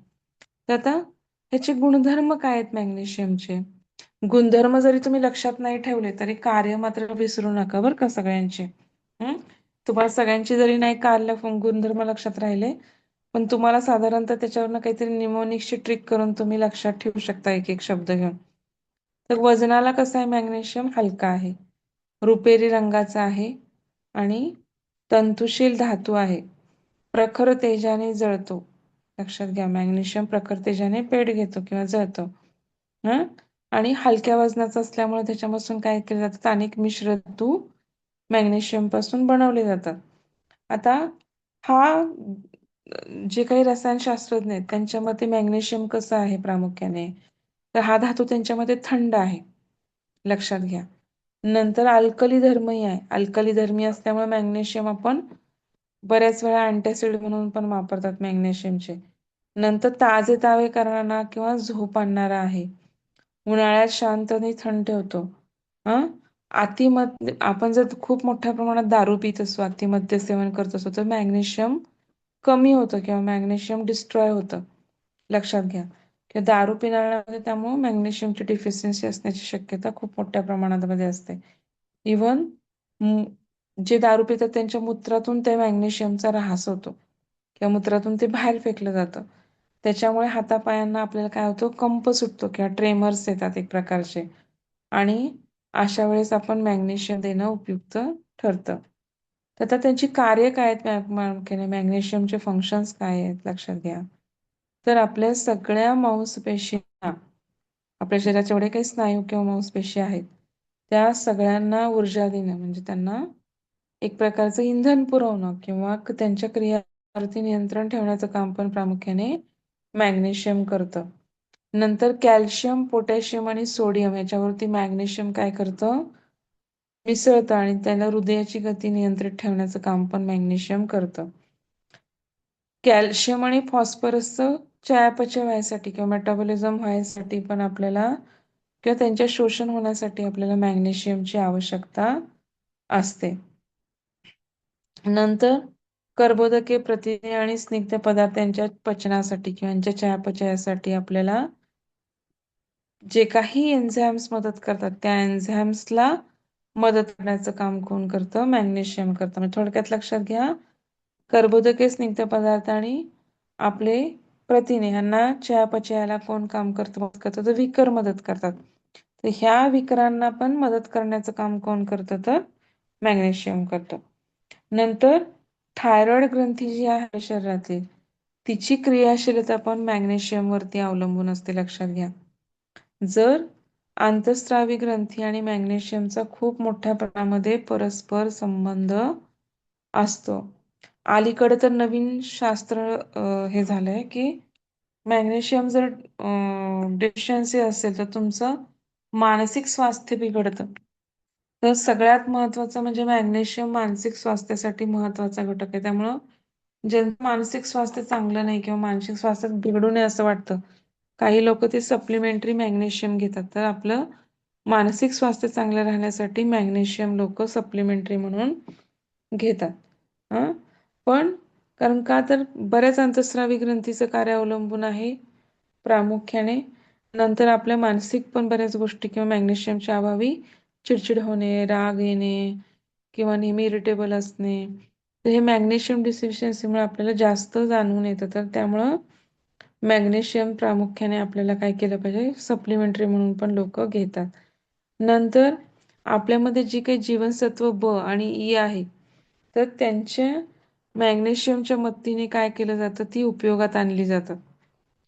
तर आता ह्याचे गुणधर्म काय आहेत मॅग्नेशियमचे? गुणधर्म जरी तुम्ही लक्षात नाही ठेवले तरी कार्य मात्र विसरू नका बरं का सगळ्यांचे. तुम्हाला सगळ्यांची जरी नाही गुणधर्म लक्षात राहिले, पण तुम्हाला साधारणतः त्याच्यावरनं काहीतरी निमोनिक्सची ट्रिक करून तुम्ही लक्षात ठेवू शकता एक एक शब्द घेऊन. तर वजनाला कसं आहे, मॅग्नेशियम हलका आहे, रुपेरी रंगाचा आहे आणि तंतुशील धातू आहे, प्रखर तेजाने जळतो. लक्षात घ्या, मॅग्नेशियम प्रखर तेजाने पेट घेतो किंवा जळतो. आणि हलक्या वजनाचा असल्यामुळे त्याच्यापासून काय केलं जातं, अनेक मिश्र धातू मॅग्नेशियम पासून बनवले जातात. आता हा जे काही रसायनशास्त्रज्ञ आहेत त्यांच्या मते मॅग्नेशियम कसं आहे प्रामुख्याने, तर हा धातू त्यांच्यामध्ये थंड आहे, लक्षात घ्या. नंतर अल्कली धर्मही आहे. अल्कली धर्मी असल्यामुळे मॅग्नेशियम आपण बऱ्याच वेळा अँटॅसिड म्हणून पण वापरतात मॅग्नेशियमचे. नंतर ताजे करणारा किंवा झोप आणणारा आहे. उन्हाळ्यात शांत आणि थंड ठेवतो. आपण जर खूप मोठ्या प्रमाणात दारू पित असू, अतिमद्य सेवन करत असू, तर मॅग्नेशियम कमी होतं किंवा मॅग्नेशियम डिस्ट्रॉय होतं, लक्षात घ्या. किंवा दारू पिणाऱ्यामध्ये त्यामुळे मॅग्नेशियमची डिफिशियन्सी असण्याची शक्यता खूप मोठ्या प्रमाणामध्ये असते. इव्हन जे दारू पितात त्यांच्या मूत्रातून ते मॅग्नेशियमचा ऱ्हास होतो किंवा मूत्रातून ते बाहेर फेकलं जातं. त्याच्यामुळे हातापायांना आपल्याला काय होतं, कंप सुटतो किंवा ट्रेमर्स येतात एक प्रकारचे, आणि अशा वेळेस आपण मॅग्नेशियम देणं उपयुक्त ठरतं. तर आता त्यांची कार्य काय आहेत, मॅग्नेशियमचे फंक्शन्स काय आहेत लक्षात घ्या. तर आपल्या सगळ्या मांसपेशींना, आपल्या शरीराचे जेवढे काही स्नायू किंवा मांसपेशी आहेत त्या सगळ्यांना ऊर्जा देणं, म्हणजे त्यांना एक प्रकारचं इंधन पुरवणं किंवा त्यांच्या क्रियावरती नियंत्रण ठेवण्याचं काम पण प्रामुख्याने मॅग्नेशियम करतं. नंतर कॅल्शियम, पोटॅशियम आणि सोडियम याच्यावरती मॅग्नेशियम काय करतं, मिसळतं आणि त्याला हृदयाची गती नियंत्रित ठेवण्याचं काम पण मॅग्नेशियम करतं. कॅल्शियम आणि फॉस्फरसचं चयापचय व्हायसाठी किंवा मेटाबॉलिझम व्हायसाठी पण आपल्याला, किंवा त्यांच्या शोषण होण्यासाठी आपल्याला मॅग्नेशियमची आवश्यकता असते. नंतर कर्बोदके, प्रथिने आणि स्निग्ध पदार्थ यांच्या पचनासाठी किंवा यांच्या चयापचयासाठी आपल्याला जे काही एन्झाईम्स मदत करतात त्या एन्झाईम्सला मदत करण्याचं काम कोण करतं? मॅग्नेशियम करतं. म्हणजे थोडक्यात लक्षात घ्या, कर्बोदके, स्निग्ध पदार्थ आणि आपले प्रथिने यांना चयापचयाला कोण काम करतं? मदत करतं तर विकर मदत करतात. तर ह्या विकरांना पण मदत करण्याचं काम कोण करतं? तर मॅग्नेशियम करतं. नंतर थायरॉइड ग्रंथी जी आहे शरीरातली तिची क्रियाशीलता पण मॅग्नेशियम वरती अवलंबून असते, लक्षात घ्या. जर अंतस्रावी ग्रंथी आणि मॅग्नेशियमचा खूप मोठ्या प्रमाणामध्ये परस्पर संबंध असतो. अलीकडे तर नवीन शास्त्र हे झालंय की मॅग्नेशियम जर डेफिशियन्सी असेल तर तुमचं मानसिक स्वास्थ्य बिघडतं. तर सगळ्यात महत्वाचं म्हणजे मॅग्नेशियम मानसिक स्वास्थ्यासाठी महत्वाचा घटक आहे. त्यामुळं ज्यांचं मानसिक स्वास्थ्य चांगलं नाही किंवा मानसिक स्वास्थ्य बिघडू नये असं वाटतं, काही लोक ते सप्लिमेंटरी मॅग्नेशियम घेतात. तर आपलं मानसिक स्वास्थ्य चांगलं राहण्यासाठी मॅग्नेशियम लोक सप्लिमेंटरी म्हणून घेतात. हं? पण कारण का तर बऱ्याच अंतस्रावी ग्रंथीचं कार्य अवलंबून आहे प्रामुख्याने. नंतर आपल्या मानसिक पण बऱ्याच गोष्टी किंवा मॅग्नेशियमच्या अभावी चिडचिड होणे, राग येणे किंवा नेहमी इरिटेबल असणे, तर हे मॅग्नेशियम डिफिशियन्सीमुळे आपल्याला जास्त जाणवून येतं. तर त्यामुळं मॅग्नेशियम प्रामुख्याने आपल्याला काय केलं पाहिजे? सप्लिमेंटरी म्हणून पण लोक घेतात. नंतर आपल्यामध्ये जी काही जीवनसत्व ब आणि ई आहे तर त्यांच्या मॅग्नेशियमच्या मदतीने काय केलं जातं? ती उपयोगात आणली जातात.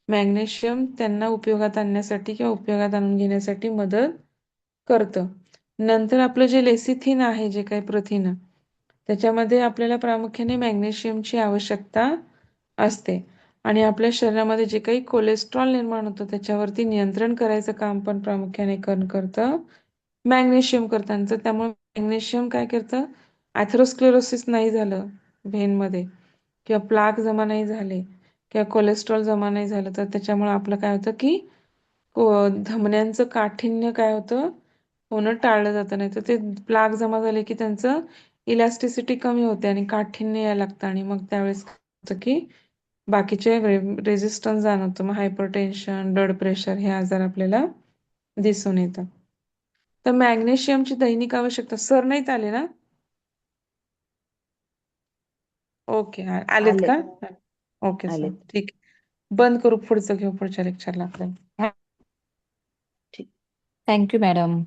मॅग्नेशियम त्यांना उपयोगात आणण्यासाठी किंवा उपयोगात आणून घेण्यासाठी मदत करतं. नंतर आपलं जे लेसिथिन आहे, जे काही प्रथिन, त्याच्यामध्ये आपल्याला प्रामुख्याने मॅग्नेशियमची आवश्यकता असते. आणि आपल्या शरीरामध्ये जे काही कोलेस्ट्रॉल निर्माण होतं त्याच्यावरती नियंत्रण करायचं काम पण प्रामुख्याने कोण करतं? मॅग्नेशियम करतं. तर त्यामुळे मॅग्नेशियम काय करतं? ॲथेरोस्क्लेरोसिस नाही झालं व्हेनमध्ये किंवा प्लाक जमा नाही झाले किंवा कोलेस्ट्रॉल जमा नाही झालं तर त्याच्यामुळे आपलं काय होतं की धमन्यांचं काठिण्य काय होतं? होणं टाळलं जातं. नाही तर ते प्लाक जमा झाले की त्यांचं इलॅस्टिसिटी कमी होते आणि काठिण्य यायला लागतं आणि मग त्यावेळेस काय होतं की बाकीचे रेझिस्टन्स जाणवतं. मग हायपरटेन्शन, ब्लड प्रेशर हे आजार आपल्याला दिसून येतात. तर मॅग्नेशियमची दैनिक आवश्यकता सर नाहीत आले ना? ओके, आलेत आले का? ओके सर, आले ठीक आहे. बंद करू, पुढचं घेऊ पुढच्या लेक्चरला आपण. ठीक. Thank you madam.